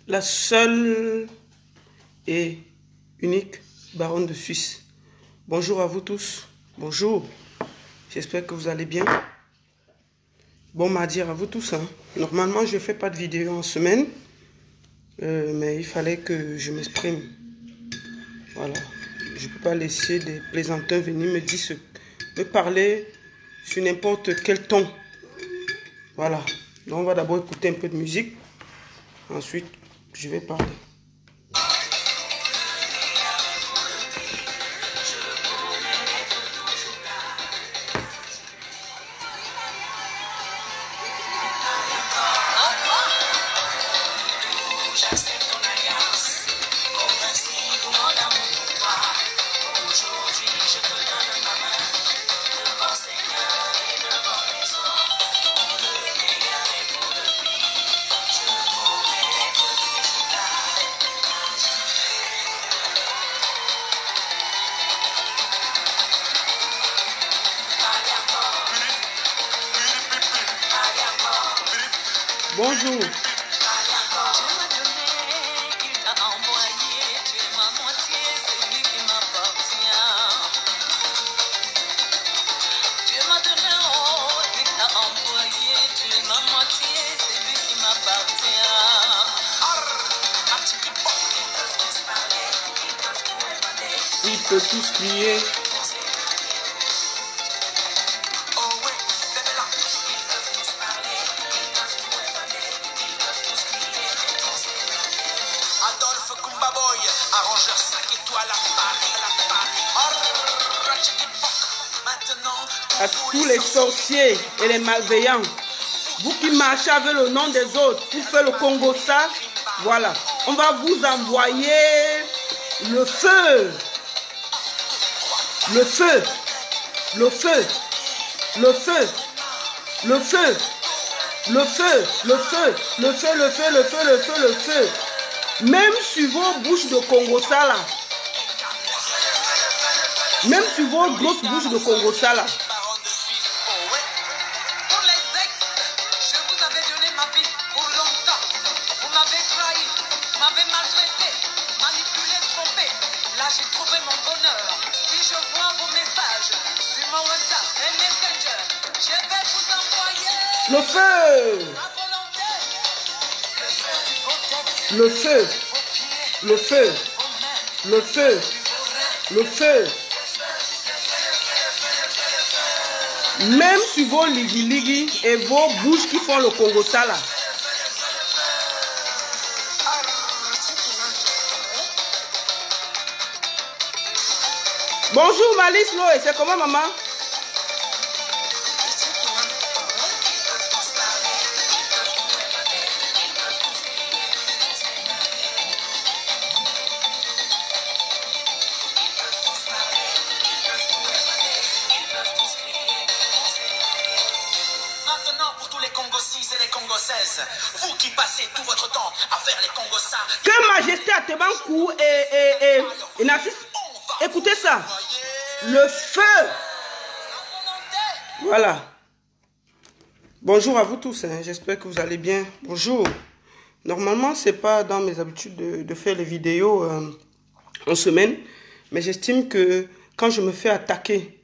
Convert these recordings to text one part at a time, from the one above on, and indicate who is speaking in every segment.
Speaker 1: la seule et unique baronne de Suisse. Bonjour à vous tous. Bonjour. J'espère que vous allez bien. Bon mardi à vous tous. Normalement, je ne fais pas de vidéo en semaine. Mais il fallait que je m'exprime. Voilà. Je ne peux pas laisser des plaisantins venir me parler sur n'importe quel ton. Voilà. Donc on va d'abord écouter un peu de musique. Ensuite, je vais parler. Bonjour. Ils peuvent tous crier.
Speaker 2: Arrangeur 5 étoiles à Paris.
Speaker 1: À tous les sorciers et les malveillants, vous qui marchez avec le nom des autres, vous faites le Congo ça, voilà, on va vous envoyer le feu, le feu, le feu, le feu, le feu, le feu, le feu, le feu, le feu, le feu, le feu, le feu. Même sur vos bouches de Congo ça là. Même sur vos grosses bouches de Congo ça là.
Speaker 2: Pour les ex, je vous avais donné ma vie pour longtemps. Vous m'avez trahi, m'avez maltraité, manipulé, trompé. Là j'ai trouvé mon bonheur. Si je vois vos messages sur mon WhatsApp et Messenger, je vais vous envoyer
Speaker 1: le feu.
Speaker 2: à volonté.
Speaker 1: Le feu, le feu, le feu, le feu. Même sur vos ligi-ligi et vos bouches qui font le Congo ça là. Bonjour Malice Loé, c'est comment maman?
Speaker 2: Maintenant, pour tous les Congos-6 et les Congos-16, vous qui passez tout votre temps à faire les Congos-ça,
Speaker 1: Que Majesté à Tebankou et Narcisse, écoutez ça. Le feu. Voilà. Bonjour à vous tous. J'espère que vous allez bien. Bonjour. Normalement, ce n'est pas dans mes habitudes de faire les vidéos en semaine. Mais j'estime que quand je me fais attaquer,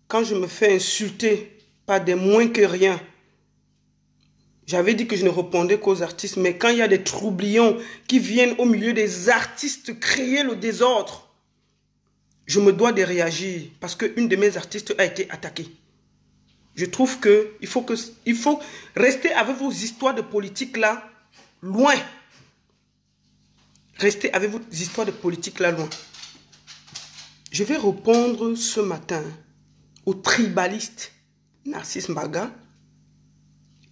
Speaker 1: quand je me fais insulter par des moins que rien, j'avais dit que je ne répondais qu'aux artistes. Mais quand il y a des troublions qui viennent au milieu des artistes créer le désordre, je me dois de réagir parce qu'une de mes artistes a été attaquée. Je trouve qu'il faut rester avec vos histoires de politique là loin. Restez avec vos histoires de politique là loin. Je vais répondre ce matin aux tribalistes Narcisse Mbaga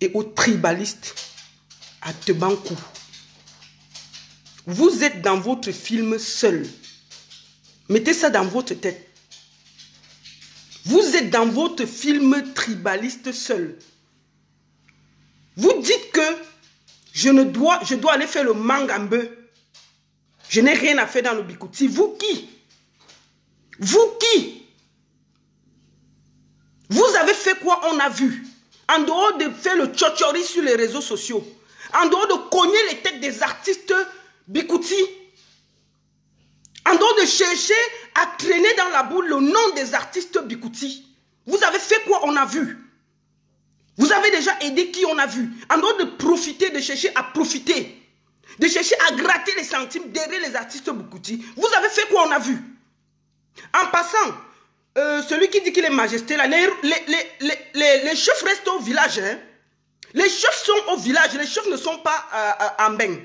Speaker 1: et aux tribalistes à Tebankou. Vous êtes dans votre film seul. Mettez ça dans votre tête. Vous êtes dans votre film tribaliste seul. Vous dites que je dois aller faire le mangambe. Je n'ai rien à faire dans le Bikouti. Vous qui? Vous qui? Vous avez fait quoi? On a vu. En dehors de faire le tchotchori sur les réseaux sociaux, en dehors de cogner les têtes des artistes Bikouti. En dehors de chercher à traîner dans la boule le nom des artistes Bikouti. Vous avez fait quoi on a vu? Vous avez déjà aidé qui on a vu? En dehors de profiter, de chercher à profiter. De chercher à gratter les centimes derrière les artistes Bikouti. Vous avez fait quoi on a vu? En passant, celui qui dit qu'il est majesté, là, les chefs restent au village. Hein? Les chefs sont au village, les chefs ne sont pas en bain.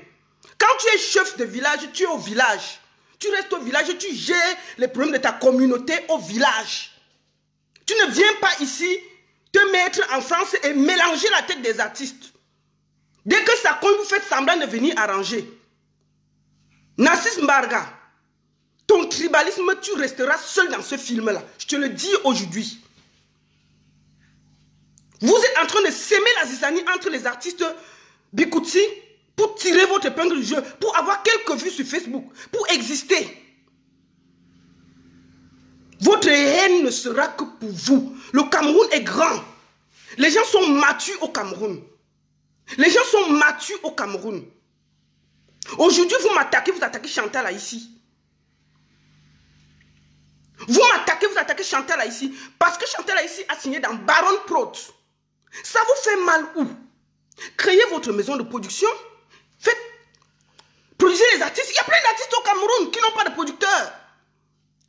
Speaker 1: Quand tu es chef de village, tu es au village. Tu restes au village, tu gères les problèmes de ta communauté au village. Tu ne viens pas ici te mettre en France et mélanger la tête des artistes. Dès que ça compte, vous faites semblant de venir arranger. Narcisse Mbarga, ton tribalisme, tu resteras seul dans ce film-là. Je te le dis aujourd'hui. Vous êtes en train de s'aimer la zizanie entre les artistes Bikouti pour tirer votre épingle du jeu, pour avoir quelques vues sur Facebook, pour exister. Votre haine ne sera que pour vous. Le Cameroun est grand. Les gens sont matures au Cameroun. Les gens sont matures au Cameroun. Aujourd'hui, vous m'attaquez, vous attaquez Chantal là ici. Vous m'attaquez, vous attaquez Chantal là ici. Parce que Chantal là ici a signé dans Baron Prot. Ça vous fait mal où? Créez votre maison de production. Faites. Produisez les artistes. Il y a plein d'artistes au Cameroun qui n'ont pas de producteurs.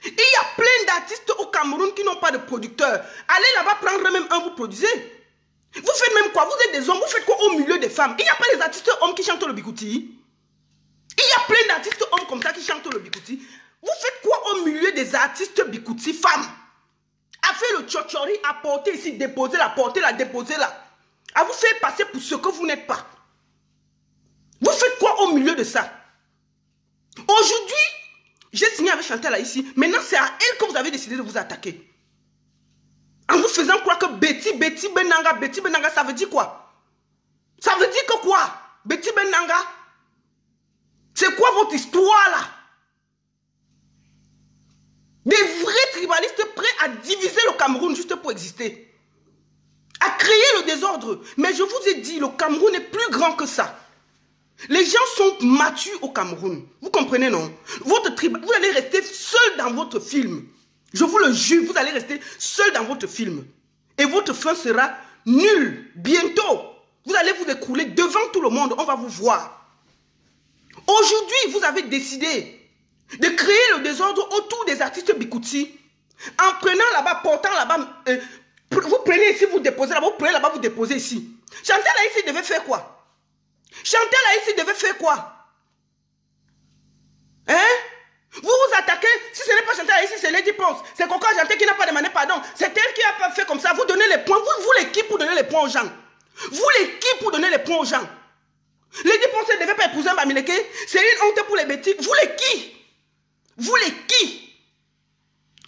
Speaker 1: Il y a plein d'artistes au Cameroun qui n'ont pas de producteurs. Allez là-bas prendre même un, vous produisez. Vous faites même quoi? Vous êtes des hommes, vous faites quoi au milieu des femmes? Il n'y a pas les artistes hommes qui chantent le bikouti. Il y a plein d'artistes hommes comme ça qui chantent le bikouti. Vous faites quoi au milieu des artistes bikouti femmes? A fait le tchotchori, à porter ici, déposer là, porter là, déposer là. À vous faire passer pour ce que vous n'êtes pas. Vous faites quoi au milieu de ça? Aujourd'hui, j'ai signé avec Chantal là ici. Maintenant, c'est à elle que vous avez décidé de vous attaquer. En vous faisant croire que Betty Benanga, ça veut dire quoi? Ça veut dire que quoi? Betty Benanga? C'est quoi votre histoire là? Des vrais tribalistes prêts à diviser le Cameroun juste pour exister. À créer le désordre. Mais je vous ai dit, le Cameroun est plus grand que ça. Les gens sont matures au Cameroun. Vous comprenez, non? Votre tribu, vous allez rester seul dans votre film. Je vous le jure, vous allez rester seul dans votre film. Et votre fin sera nulle. Bientôt, vous allez vous écrouler devant tout le monde. On va vous voir. Aujourd'hui, vous avez décidé de créer le désordre autour des artistes Bikouti. En prenant là-bas, portant là-bas, vous prenez ici, vous déposez là-bas, vous prenez là-bas, vous déposez ici. Chantal là ici devait faire quoi? Chantal là ici devait faire quoi? Hein? Vous vous attaquez, si ce n'est pas Chantal là ici, c'est Lady Ponce. C'est Coco Janté qui n'a pas demandé pardon. C'est elle qui a pas fait comme ça. Vous donnez les points. Vous l'équipe pour donner les points aux gens. Vous l'équipe pour donner les points aux gens. Lady Ponce ne devait pas épouser Bamileke. C'est une honte pour les bêtises. Vous les qui? Vous les qui?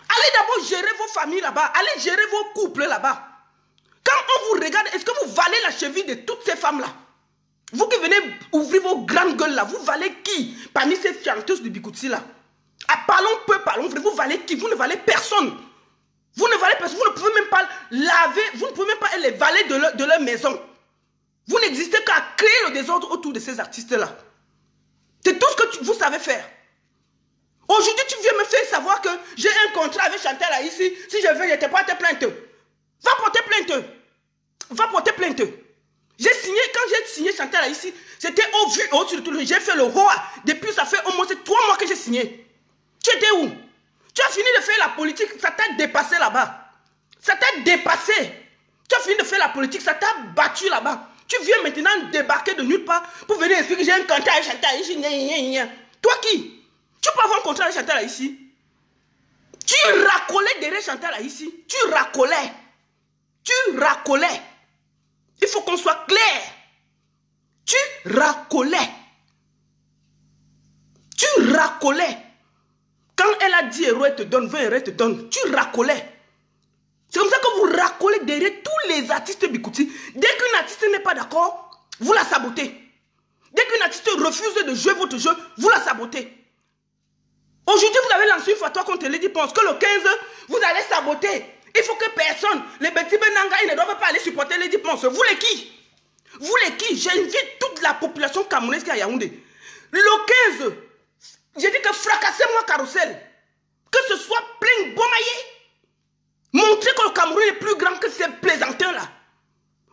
Speaker 1: Allez d'abord gérer vos familles là-bas. Allez gérer vos couples là-bas. Quand on vous regarde, est-ce que vous valez la cheville de toutes ces femmes-là? Vous qui venez ouvrir vos grandes gueules là, vous valez qui parmi ces chanteuses de Bikouti là? Parlons peu, parlons vrai, vous valez qui? Vous ne valez personne. Vous ne valez personne, vous ne pouvez même pas laver, vous ne pouvez même pas être les valets de leur maison. Vous n'existez qu'à créer le désordre autour de ces artistes-là. C'est tout ce que vous savez faire. Aujourd'hui, tu viens me faire savoir que j'ai un contrat avec Chantal là ici. Si je veux, je te porte plainte. Va porter plainte. Va porter plainte. J'ai signé, quand j'ai signé Chantal là ici, c'était au vu, au-dessus de tout. J'ai fait le roi. Depuis, ça fait au moins 3 mois que j'ai signé. Tu étais où? Tu as fini de faire la politique, ça t'a dépassé là-bas. Ça t'a dépassé. Tu as fini de faire la politique, ça t'a battu là-bas. Tu viens maintenant débarquer de nulle part pour venir expliquer que j'ai un contrat avec Chantal ici. Toi qui? Tu peux avoir un contrat avec Chantal là ici? Tu racolais derrière Chantal là ici. Tu racolais. Tu racolais. Il faut qu'on soit clair. Tu racolais. Tu racolais. Quand elle a dit héros, elle te donne 20 euros, elle te donne. Tu racolais. C'est comme ça que vous racolez derrière tous les artistes Bikouti. Dès qu'un artiste n'est pas d'accord, vous la sabotez. Dès qu'un artiste refuse de jouer votre jeu, vous la sabotez. Aujourd'hui, vous avez lancé une fatwa contre Lady Ponce que le 15, vous allez saboter. Il faut que personne, les Betty Benanga, ils ne doivent pas aller supporter Lady Ponce. Vous les qui? Vous les qui, j'invite toute la population camerounaise qui est à Yaoundé. Le 15, j'ai dit que fracassez-moi Carrousel. Que ce soit plein Bomaye. Montrez que le Cameroun est plus grand que ces plaisantins-là.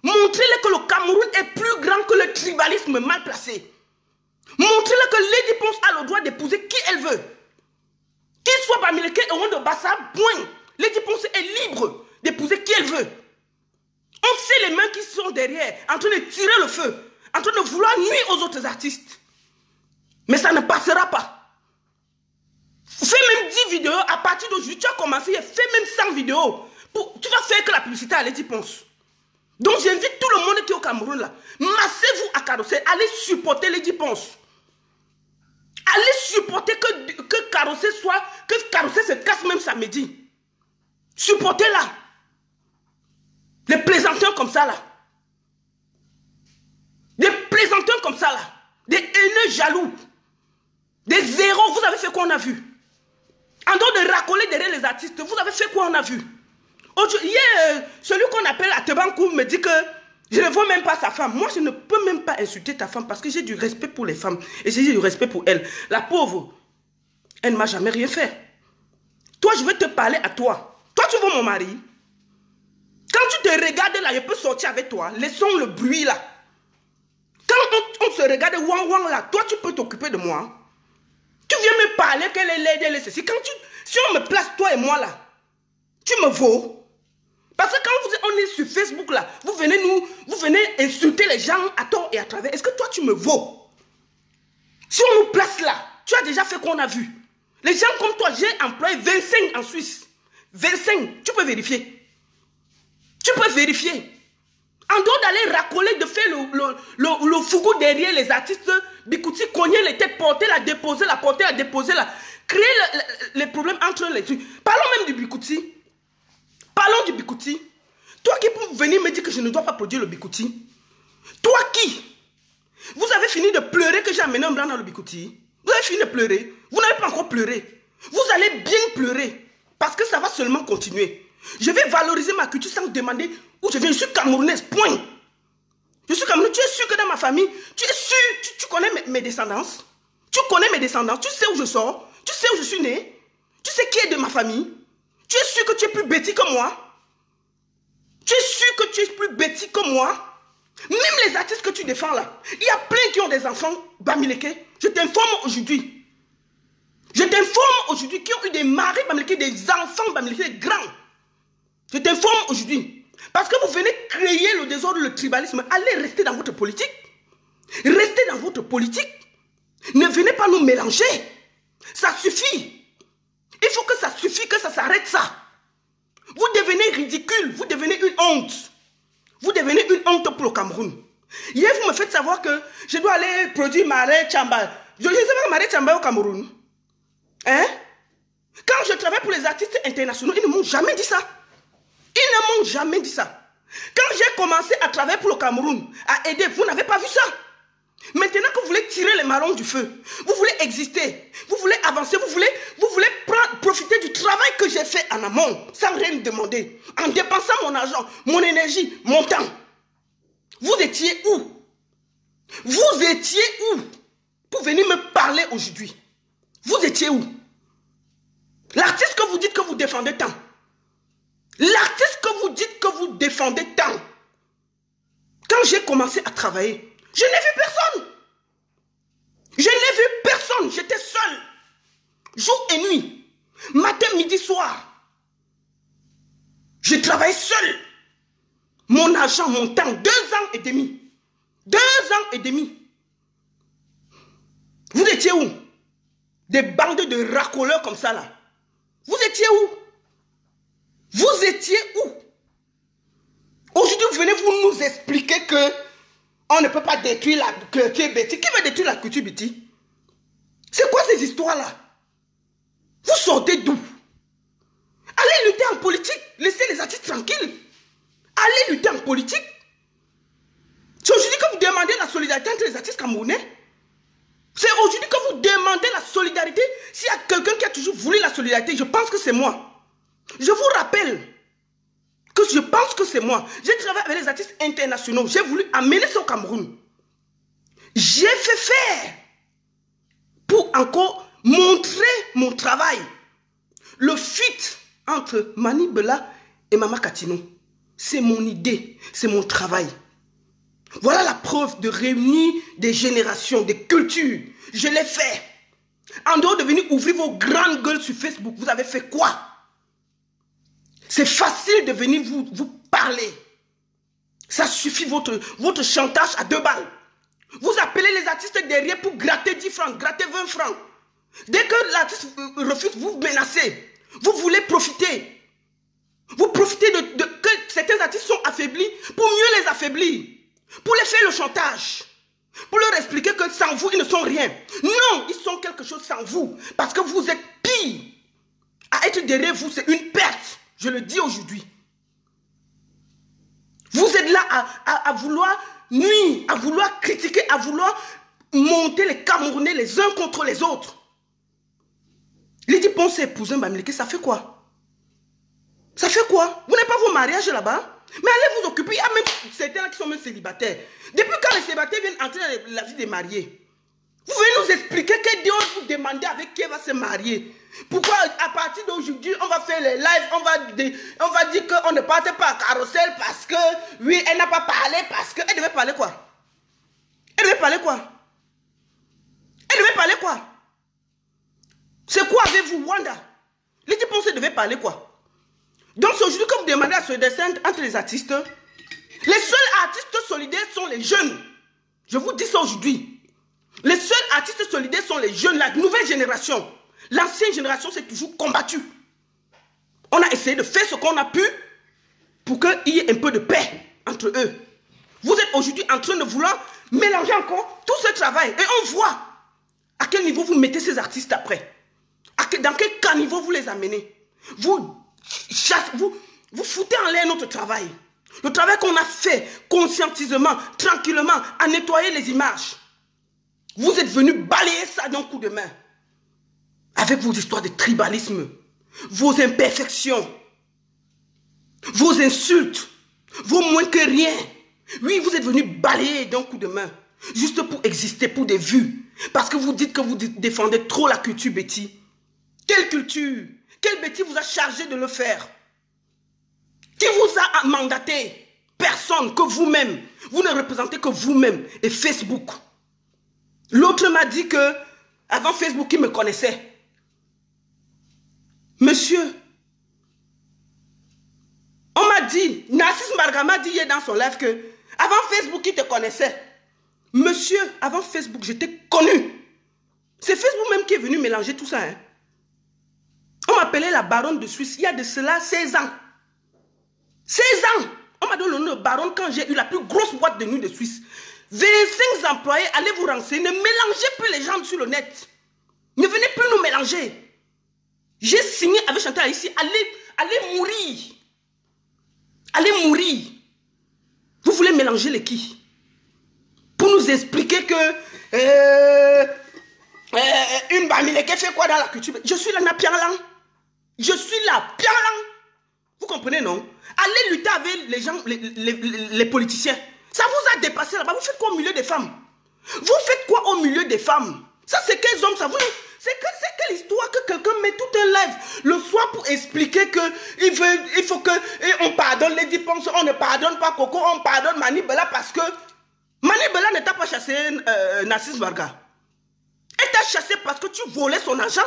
Speaker 1: Montrez-le que le Cameroun est plus grand que le tribalisme mal placé. Montrez-le que Lady Ponce a le droit d'épouser qui elle veut. Qu'il soit Bamileke et Ondo Bassa, point. Lady Ponce est libre d'épouser qui elle veut. On sait les mains qui sont derrière, en train de tirer le feu, en train de vouloir nuire aux autres artistes. Mais ça ne passera pas. Fais même 10 vidéos, à partir d'aujourd'hui, tu as commencé, fais même 100 vidéos. Tu vas faire que la publicité à Lady Ponce. Donc j'invite tout le monde qui est au Cameroun là. Massez-vous à Carrousel, allez supporter Lady Ponce. Allez supporter que Carrousel soit, que Carrousel se casse même samedi. Supportez-la. Les plaisantins comme ça là. Des plaisantins comme ça là. Des haineux jaloux. Des zéros, vous avez fait quoi on a vu? En dehors de racoler derrière les artistes, vous avez fait quoi on a vu? Hier, celui qu'on appelle Atebankou me dit que je ne vois même pas sa femme. Moi, je ne peux même pas insulter ta femme parce que j'ai du respect pour les femmes. Et j'ai du respect pour elle. La pauvre, elle ne m'a jamais rien fait. Toi, je vais te parler à toi. Toi, tu veux mon mari? Quand tu te regardes là, je peux sortir avec toi. Laissons le bruit là. Quand on se regarde wang wang là, toi, tu peux t'occuper de moi. Tu viens me parler qu'elle est laide, elle est ceci. Si on me place toi et moi là, tu me vaux. Parce que quand on est sur Facebook là, vous venez insulter les gens à tort et à travers. Est-ce que toi tu me vaux? Si on nous place là, tu as déjà fait qu'on a vu. Les gens comme toi, j'ai employé 25 en Suisse. 25, tu peux vérifier. Tu peux vérifier. En dehors d'aller racoler, de faire le fougou derrière les artistes, Bikouti, cogner les têtes, porter la déposer, la porter la déposer, la créer les problèmes entre les trucs. Parlons même du Bikouti. Parlons du Bikouti. Toi qui peux venir me dire que je ne dois pas produire le Bikouti. Toi qui? Vous avez fini de pleurer que j'ai amené un blanc dans le Bikouti. Vous avez fini de pleurer. Vous n'avez pas encore pleuré. Vous allez bien pleurer. Parce que ça va seulement continuer. Je vais valoriser ma culture sans demander où je viens. Je suis camerounaise, point. Je suis camerounaise. Tu es sûr que dans ma famille, tu es sûr, tu connais mes descendances. Tu connais mes descendances. Tu sais où je sors. Tu sais où je suis né. Tu sais qui est de ma famille. Tu es sûr que tu es plus bêtis que moi. Tu es sûr que tu es plus bêtis que moi. Même les artistes que tu défends là. Il y a plein qui ont des enfants Bamileke. Je t'informe aujourd'hui. Je t'informe aujourd'hui qui ont eu des maris Bamileke, des enfants Bamileke grands. Je t'informe aujourd'hui. Parce que vous venez créer le désordre, le tribalisme. Allez rester dans votre politique. Restez dans votre politique. Ne venez pas nous mélanger. Ça suffit. Il faut que ça suffise, que ça s'arrête ça. Vous devenez ridicule. Vous devenez une honte. Vous devenez une honte pour le Cameroun. Hier, vous me faites savoir que je dois aller produire Maré Chamba. Je ne sais pas Maré Chamba au Cameroun. Hein? Quand je travaille pour les artistes internationaux, ils ne m'ont jamais dit ça. Ils ne m'ont jamais dit ça. Quand j'ai commencé à travailler pour le Cameroun, à aider, vous n'avez pas vu ça. Maintenant que vous voulez tirer les marrons du feu, vous voulez exister, vous voulez avancer, vous voulez profiter du travail que j'ai fait en amont, sans rien me demander, en dépensant mon argent, mon énergie, mon temps. Vous étiez où? Vous étiez où pour venir me parler aujourd'hui? Vous étiez où? L'artiste que vous dites que vous défendez tant. L'artiste que vous dites que vous défendez tant. Quand j'ai commencé à travailler, je n'ai vu personne. Je n'ai vu personne. J'étais seul. Jour et nuit. Matin, midi, soir. Je travaillais seul. Mon argent, mon temps, 2 ans et demi. 2 ans et demi. Vous étiez où? Des bandes de racoleurs comme ça là. Vous étiez où? Vous étiez où? Aujourd'hui, vous venez vous nous expliquer que on ne peut pas détruire la culture béti. Qui veut détruire la culture béti? C'est quoi ces histoires-là? Vous sortez d'où? Allez lutter en politique. Laissez les artistes tranquilles. Allez lutter en politique. C'est aujourd'hui que vous demandez la solidarité entre les artistes camerounais. C'est aujourd'hui que vous demandez la solidarité. S'il y a quelqu'un qui a toujours voulu la solidarité, je pense que c'est moi. Je vous rappelle que je pense que c'est moi. J'ai travaillé avec les artistes internationaux. J'ai voulu amener ça au Cameroun. J'ai fait faire pour encore montrer mon travail. Le fit entre Mani Bella et Mama Katino. C'est mon idée, c'est mon travail. Voilà la preuve de réunir des générations, des cultures. Je l'ai fait. En dehors de venir ouvrir vos grandes gueules sur Facebook, vous avez fait quoi? C'est facile de venir vous parler. Ça suffit votre chantage à 2 balles. Vous appelez les artistes derrière pour gratter 10 francs, gratter 20 francs. Dès que l'artiste refuse, vous menacez. Vous voulez profiter. Vous profitez de que certains artistes sont affaiblis pour mieux les affaiblir. Pour les faire le chantage. Pour leur expliquer que sans vous, ils ne sont rien. Non, ils sont quelque chose sans vous. Parce que vous êtes pire. À être derrière vous, c'est une perte. Je le dis aujourd'hui. Vous êtes là à vouloir nuire, à vouloir critiquer, à vouloir monter les Camerounais les uns contre les autres. Lydie Ponce épousé Bamileke, ça fait quoi? Ça fait quoi? Vous n'avez pas vos mariages là-bas? Mais allez vous occuper. Il y a même certains qui sont même célibataires. Depuis quand les célibataires viennent entrer dans la vie des mariés? Vous pouvez nous expliquer que Dieu vous demande avec qui elle va se marier? Pourquoi à partir d'aujourd'hui, on va faire les lives, on va dire qu'on ne partait pas à Carrousel parce que, oui, elle n'a pas parlé parce que... Elle devait parler quoi? Elle devait parler quoi? Elle devait parler quoi? C'est quoi avez-vous, Wanda? Lydie Ponce devait parler quoi? Donc c'est aujourd'hui que vous demandez à se descendre entre les artistes. Les seuls artistes solidaires sont les jeunes. Je vous dis ça aujourd'hui. Les seuls artistes solidaires sont les jeunes, la nouvelle génération. L'ancienne génération s'est toujours combattue. On a essayé de faire ce qu'on a pu pour qu'il y ait un peu de paix entre eux. Vous êtes aujourd'hui en train de vouloir mélanger encore tout ce travail. Et on voit à quel niveau vous mettez ces artistes après. Dans quel caniveau vous les amenez. Vous foutez en l'air notre travail. Le travail qu'on a fait conscientisement, tranquillement, à nettoyer les images. Vous êtes venus balayer ça d'un coup de main. Avec vos histoires de tribalisme, vos imperfections, vos insultes, vos moins que rien. Oui, vous êtes venus balayer d'un coup de main. Juste pour exister, pour des vues. Parce que vous dites que vous défendez trop la culture Betty. Quelle culture? Quel Betty vous a chargé de le faire? Qui vous a mandaté? Personne, que vous-même. Vous ne représentez que vous-même et Facebook. L'autre m'a dit que, avant Facebook, il me connaissait. Monsieur, on m'a dit, Narcisse Marga m'a dit hier dans son live que, avant Facebook, il te connaissait. Monsieur, avant Facebook, je t'ai connu. C'est Facebook même qui est venu mélanger tout ça. Hein. On m'appelait la baronne de Suisse il y a de cela 16 ans. 16 ans. On m'a donné le nom de baronne quand j'ai eu la plus grosse boîte de nuit de Suisse. 25 employés, allez vous renseigner. Ne mélangez plus les gens sur le net. Ne venez plus nous mélanger. J'ai signé avec Chantal ici. Allez mourir. Allez mourir. Vous voulez mélanger les qui? Pour nous expliquer que une Bamileke fait quoi dans la culture? Je suis la Napialang. Je suis la Pialang. Vous comprenez, non? Allez lutter avec les gens, les politiciens. Ça vous a dépassé là-bas. Vous faites quoi au milieu des femmes? Vous faites quoi au milieu des femmes? Ça, c'est quels hommes, ça? C'est quelle histoire que quelqu'un met tout un live le soir pour expliquer que il faut que on pardonne Lydie Ponce, on ne pardonne pas Coco, on pardonne Mani Bella parce que Mani Bella ne t'a pas chassé Narcisse Marga. Elle t'a chassé parce que tu volais son argent.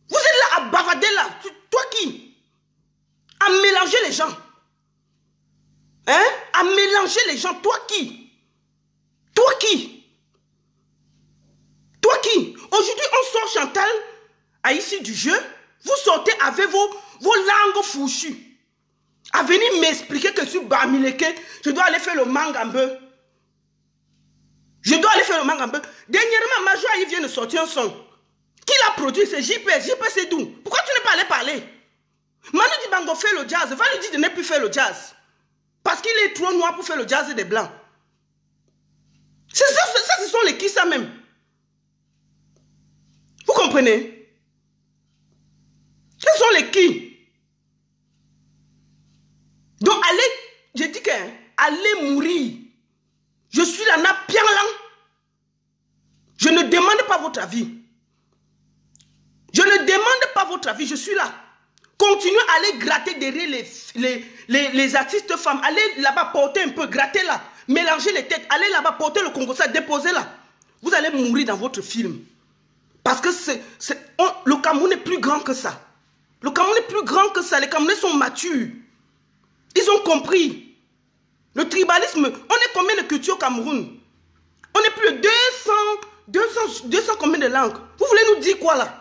Speaker 1: Vous êtes là à bavader là. Toi qui? À mélanger les gens. Hein? À mélanger les gens. Toi qui? Toi qui? Toi qui? Aujourd'hui, on sort Chantal à l'issue du jeu. Vous sortez avec vos langues fouchues. À venir m'expliquer que sur Bamileke, je dois aller faire le mangambe. Je dois aller faire le mangambe. Dernièrement, Major, il vient de sortir un son. Qui l'a produit? C'est JP. JP, c'est d'où? Pourquoi tu n'es pas allé parler? Manu Dibango fait le jazz. Va lui dire de ne plus faire le jazz. Parce qu'il est trop noir pour faire le jazz des blancs. Ça, ce sont les qui ça même. Vous comprenez? Ce sont les qui? Donc allez, je dis que allez mourir. Je suis là, n'a bien là. Je ne demande pas votre avis. Je ne demande pas votre avis, je suis là. Continuez à aller gratter derrière les artistes femmes. Allez là-bas porter un peu, gratter là. Mélangez les têtes. Allez là-bas porter le Congo, ça, déposez là. Vous allez mourir dans votre film. Parce que le Cameroun est plus grand que ça. Le Cameroun est plus grand que ça. Les Camerounais sont matures. Ils ont compris. Le tribalisme, on est combien de cultures au Cameroun? On est plus de 200 combien de langues? Vous voulez nous dire quoi là?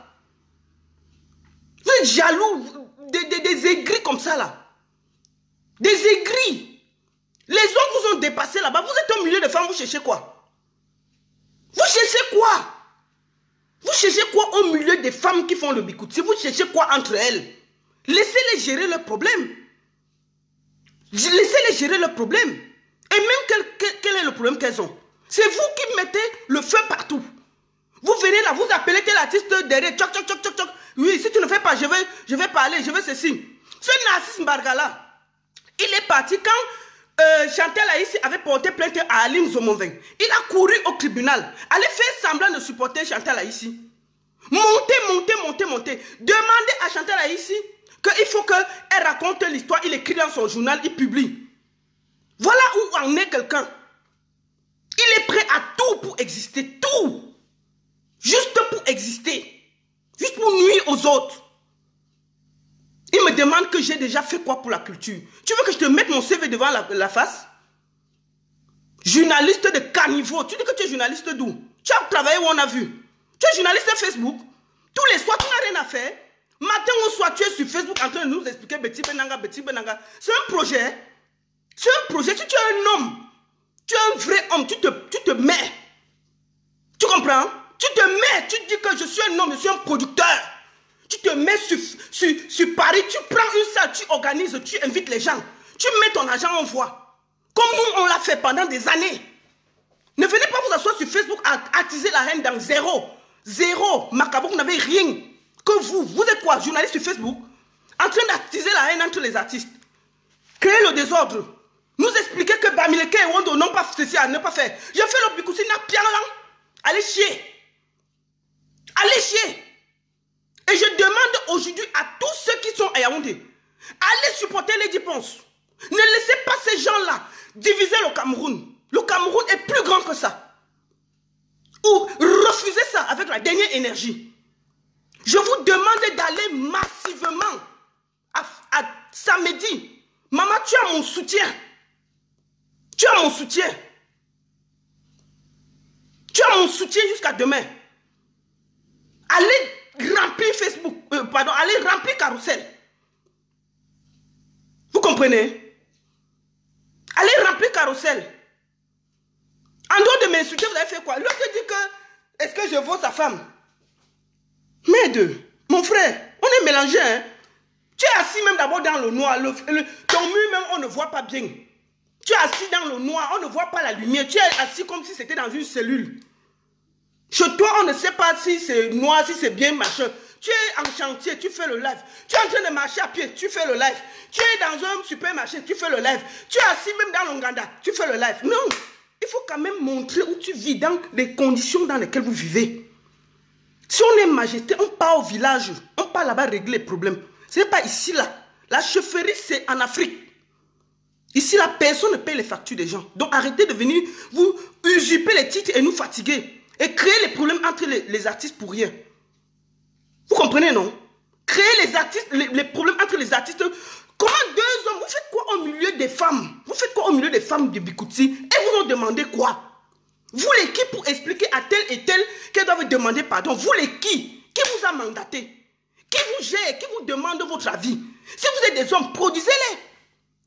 Speaker 1: Vous êtes jaloux, des aigris comme ça là. Des aigris. Les hommes vous ont dépassé là-bas. Vous êtes au milieu de femmes, vous cherchez quoi? Vous cherchez quoi? Vous cherchez quoi au milieu des femmes qui font le bikouti? Vous cherchez quoi entre elles? Laissez-les gérer leurs problèmes. Laissez-les gérer leurs problèmes. Et même quel est le problème qu'elles ont? C'est vous qui mettez le feu partout. Vous venez là, vous appelez tel artiste derrière, tchoc, tchoc, tchoc, tchoc, tchoc. Oui, si tu ne fais pas, je vais parler, je vais ceci. Ce Narcisse Mbargala, il est parti quand Chantal Aïssi avait porté plainte à Aline Zomonvin. Il a couru au tribunal. Allez faire semblant de supporter Chantal Aïssi. Montez. Demandez à Chantal Aïssi qu'il faut qu'elle raconte l'histoire. Il écrit dans son journal, il publie. Voilà où en est quelqu'un. Il est prêt à tout pour exister. Tout. Juste pour exister. Juste pour nuire aux autres. Il me demande que j'ai déjà fait quoi pour la culture. Tu veux que je te mette mon CV devant la face? Journaliste de caniveau. Tu dis que tu es journaliste d'où? Tu as travaillé où on a vu? Tu es journaliste de Facebook. Tous les soirs, tu n'as rien à faire. Matin ou soir, tu es sur Facebook en train de nous expliquer Betty Benanga. C'est un projet. C'est un projet. Si tu es un homme, tu es un vrai homme, tu te mets. Tu comprends? Tu te mets, tu dis que je suis un homme, je suis un producteur. Tu te mets sur Paris, tu prends une salle, tu organises, tu invites les gens. Tu mets ton argent en voie. Comme nous, on l'a fait pendant des années. Ne venez pas vous asseoir sur Facebook à attiser la haine dans zéro. Zéro. Macabo, vous n'avez rien. Que vous êtes quoi? Journaliste sur Facebook? En train d'attiser la haine entre les artistes. Créer le désordre. Nous expliquer que Bamileke et Wondo n'ont pas ceci à ne pas faire. Je fais le bikoussi, n'a bien là. Allez chier. Allez chier. Et je demande aujourd'hui à tous ceux qui sont à Yaoundé, allez supporter les Ponce. Ne laissez pas ces gens-là diviser le Cameroun. Le Cameroun est plus grand que ça. Ou refusez ça avec la dernière énergie. Je vous demande d'aller massivement à samedi. Maman, tu as mon soutien. Tu as mon soutien. Tu as mon soutien jusqu'à demain. Allez remplir Facebook, allez remplir Carousel. Vous comprenez? Allez remplir Carousel. En dehors de m'insulter, vous avez fait quoi? L'autre dit que, est-ce que je vaux sa femme? Merde, mon frère, on est mélangés, hein? Tu es assis même d'abord dans le noir, ton mur même, on ne voit pas bien. Tu es assis dans le noir, on ne voit pas la lumière. Tu es assis comme si c'était dans une cellule. Chez toi, on ne sait pas si c'est noir, si c'est bien machin. Tu es en chantier, tu fais le live. Tu es en train de marcher à pied, tu fais le live. Tu es dans un supermarché, tu fais le live. Tu es assis même dans l'Ouganda, tu fais le live. Non, il faut quand même montrer où tu vis, dans les conditions dans lesquelles vous vivez. Si on est majesté, on part au village, on part là-bas régler les problèmes. Ce n'est pas ici là. La chefferie, c'est en Afrique. Ici là, personne ne paye les factures des gens. Donc arrêtez de venir vous usurper les titres et nous fatiguer. Et créer les problèmes entre les artistes pour rien. Vous comprenez, non? Créer les problèmes entre les artistes. Comment deux hommes, vous faites quoi au milieu des femmes? Vous faites quoi au milieu des femmes de Bikouti? Et vous ont demandé quoi? Vous les qui pour expliquer à tel et tel qu'elles doivent demander pardon? Vous les qui vous a mandaté? Qui vous gère? Qui vous demande votre avis? Si vous êtes des hommes, produisez-les.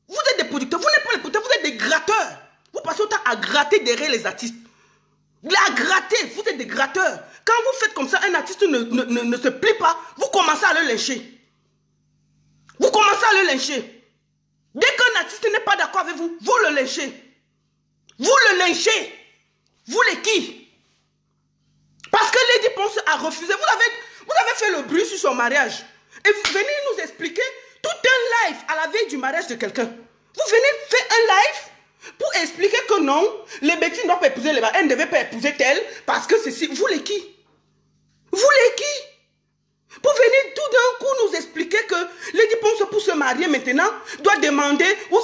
Speaker 1: Vous êtes des producteurs, vous n'êtes pas les producteurs, vous êtes des gratteurs. Vous passez autant à gratter derrière les artistes. La gratter, vous êtes des gratteurs. Quand vous faites comme ça, un artiste ne se plie pas, vous commencez à le lyncher. Vous commencez à le lyncher. Dès qu'un artiste n'est pas d'accord avec vous, vous le lynchez. Vous le lynchez. Vous les qui? Parce que Lady Ponce a refusé. Vous avez fait le bruit sur son mariage. Et vous venez nous expliquer tout un live à la veille du mariage de quelqu'un. Vous venez faire un live pour expliquer que non, les bêtises ne doivent pas épouser les bas. Elle ne devait pas épouser tel parce que ceci. Vous les qui? Vous les qui? Pour venir tout d'un coup nous expliquer que Lady Ponce pour se marier maintenant doit demander aux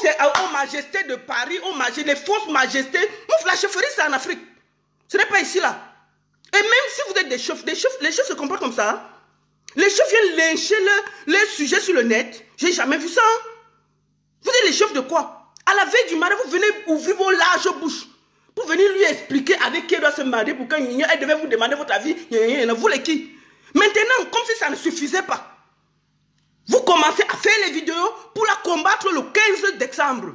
Speaker 1: majestés de Paris, les fausses majestés. Ouf, la chefferie c'est en Afrique. Ce n'est pas ici là. Et même si vous êtes des chefs, les chefs se comportent comme ça. Les chefs viennent lyncher les sujets sur le net. J'ai jamais vu ça. Hein? Vous êtes les chefs de quoi? À la veille du mariage, vous venez ouvrir vos larges bouches pour venir lui expliquer avec qui elle doit se marier pour qu'elle devait vous demander votre avis. Vous les qui? Maintenant, comme si ça ne suffisait pas, vous commencez à faire les vidéos pour la combattre le 15 décembre.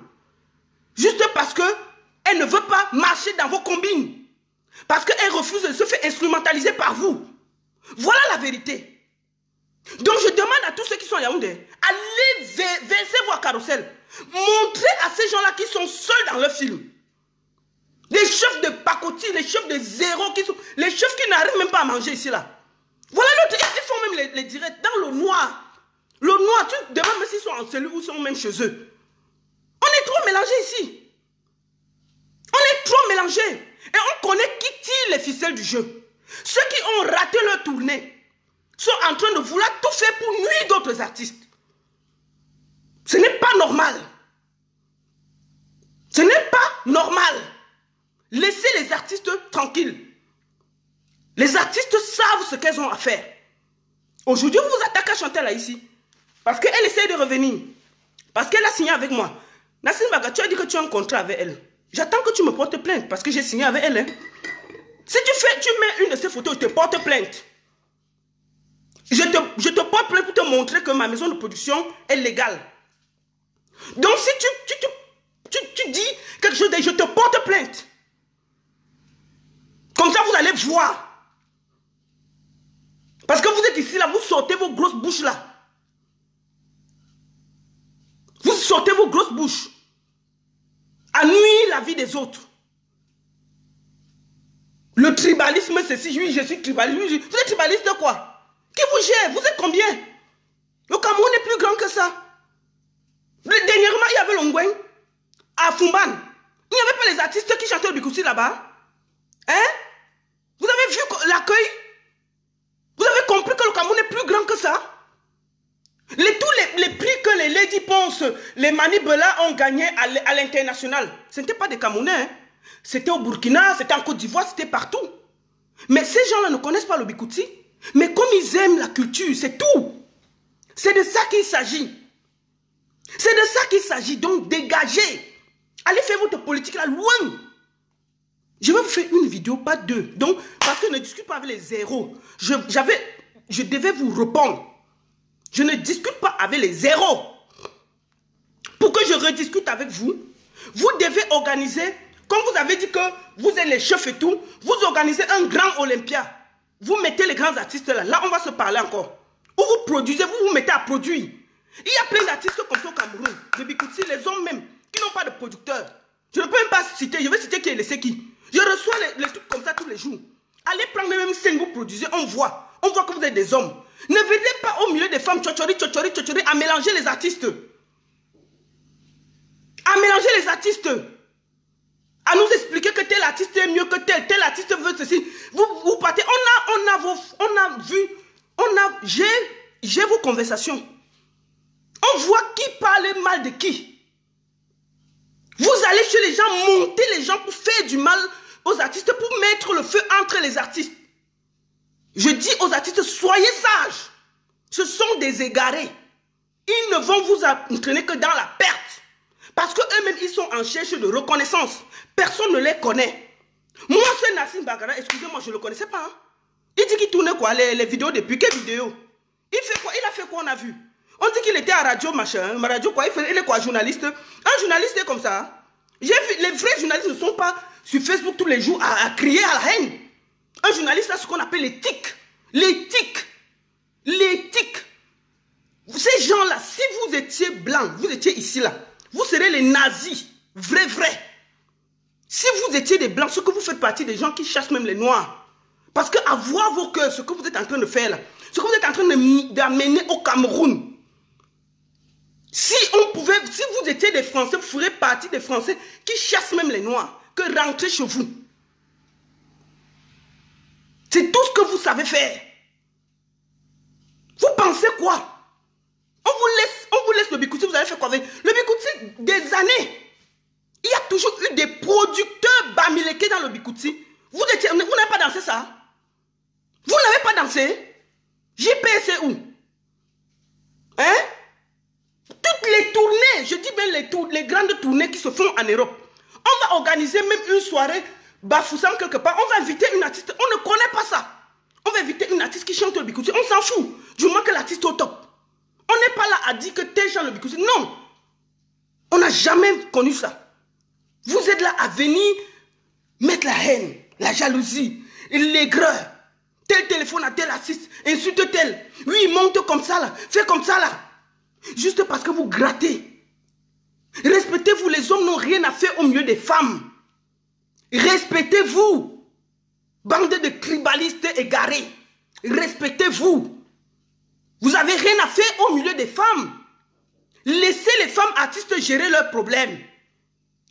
Speaker 1: Juste parce qu'elle ne veut pas marcher dans vos combines. Parce qu'elle refuse de se faire instrumentaliser par vous. Voilà la vérité. Donc je demande à tous ceux qui sont à Yaoundé, allez verser vos carrousels. Montrez à ces gens-là qui sont seuls dans leur film. Les chefs de pacotille, les chefs de zéro, les chefs qui n'arrivent même pas à manger ici là. Voilà l'autre, ils font même les directs dans le noir. Le noir, tu demandes même s'ils sont en cellule ou sont même chez eux. On est trop mélangés ici. On est trop mélangés. Et on connaît qui tire les ficelles du jeu. Ceux qui ont raté leur tournée sont en train de vouloir tout faire pour nuire d'autres artistes. Ce n'est pas normal. Ce n'est pas normal. Laissez les artistes tranquilles. Les artistes savent ce qu'elles ont à faire. Aujourd'hui, vous vous attaquez à Chantal là ici. Parce qu'elle essaie de revenir. Parce qu'elle a signé avec moi. Nassim Baga, tu as dit que tu as un contrat avec elle. J'attends que tu me portes plainte parce que j'ai signé avec elle. Hein. Si tu mets une de ces photos, je te porte plainte. Je te porte plainte pour te montrer que ma maison de production est légale. Donc si tu dis quelque chose, je te porte plainte. Comme ça, vous allez voir. Parce que vous êtes ici, là, vous sortez vos grosses bouches, là. Vous sortez vos grosses bouches. À nuire la vie des autres. Le tribalisme, c'est si, oui, je suis tribaliste. Oui, vous êtes tribaliste de quoi? Qui vous gère? Vous êtes combien? Le Cameroun est plus grand que ça. Dernièrement, il y avait Longwen, à Fumban. Il n'y avait pas les artistes qui chantaient au Bikoussi là-bas. Hein? Vous avez vu l'accueil? Vous avez compris que le Cameroun est plus grand que ça? Tous les prix que les Lady Ponce, les Manibela ont gagnés à l'international, ce n'était pas des Camerounais. Hein? C'était au Burkina, c'était en Côte d'Ivoire, c'était partout. Mais ces gens-là ne connaissent pas le Bikouti. Mais comme ils aiment la culture, c'est tout. C'est de ça qu'il s'agit. C'est de ça qu'il s'agit. Donc dégagez. Allez faire votre politique là loin. Je vais vous faire une vidéo, pas deux. Donc, parce que je ne discute pas avec les zéros. Je devais vous répondre. Je ne discute pas avec les zéros. Pour que je rediscute avec vous, vous devez organiser, comme vous avez dit que vous êtes les chefs et tout, vous organisez un grand Olympia. Vous mettez les grands artistes là. Là, on va se parler encore. Ou vous produisez, vous vous mettez à produire. Il y a plein d'artistes comme ça au Cameroun. Les Bikouti, les hommes même, qui n'ont pas de producteurs. Je ne peux même pas citer. Je vais citer qui est laissé qui. Je reçois les trucs comme ça tous les jours. Allez prendre même scène, vous produisez, on voit. On voit que vous êtes des hommes. Ne venez pas au milieu des femmes tchotchori, à mélanger les artistes. À mélanger les artistes. À nous expliquer que tel artiste est mieux que tel artiste veut ceci. Vous partez, j'ai vos conversations. On voit qui parle mal de qui. Vous allez chez les gens, monter les gens pour faire du mal aux artistes, pour mettre le feu entre les artistes. Je dis aux artistes, soyez sages. Ce sont des égarés. Ils ne vont vous entraîner que dans la perte. Parce qu'eux-mêmes, ils sont en cherche de reconnaissance. Personne ne les connaît. Moi, c'est Nassim Bagara, excusez-moi, je ne le connaissais pas. Hein. Il dit qu'il tournait quoi, les vidéos depuis quelle vidéo? Il fait quoi? Il a fait quoi, on a vu? On dit qu'il était à radio, machin. Radio quoi? Il est quoi, journaliste? Un journaliste est comme ça. Hein. J'ai vu, les vrais journalistes ne sont pas sur Facebook tous les jours à crier à la haine. Un journaliste a ce qu'on appelle l'éthique. L'éthique. L'éthique. Ces gens-là, si vous étiez blancs, vous étiez ici, là, vous serez les nazis. Vrai. Si vous étiez des blancs, ce que vous faites partie des gens qui chassent même les noirs. Parce qu'à voir vos cœurs, ce que vous êtes en train de faire là, ce que vous êtes en train d'amener au Cameroun, Si vous étiez des Français, vous ferez partie des Français qui chassent même les Noirs, que rentrer chez vous. C'est tout ce que vous savez faire. Vous pensez quoi? On vous laisse le Bikouti, vous allez faire quoi avec? Le Bikouti, des années. Il y a toujours eu des producteurs bamilekés dans le Bikouti. Vous n'avez pas dansé ça? Vous n'avez pas dansé? JP, c'est où? Hein? Toutes les tournées, je dis bien les grandes tournées qui se font en Europe. On va organiser même une soirée bafoussant quelque part. On va inviter une artiste. On ne connaît pas ça. On va inviter une artiste qui chante le Bikouti. On s'en fout. Du moins que l'artiste est au top. On n'est pas là à dire que tel chante le Bikouti. Non. On n'a jamais connu ça. Vous êtes là à venir mettre la haine, la jalousie, l'aigreur. Tel téléphone à tel artiste, insulte tel. Oui, il monte comme ça là. Fais comme ça là. Juste parce que vous grattez. Respectez-vous, les hommes n'ont rien à faire au milieu des femmes. Respectez-vous. Bande de tribalistes égarés. Respectez-vous. Vous n'avez rien à faire au milieu des femmes. Laissez les femmes artistes gérer leurs problèmes.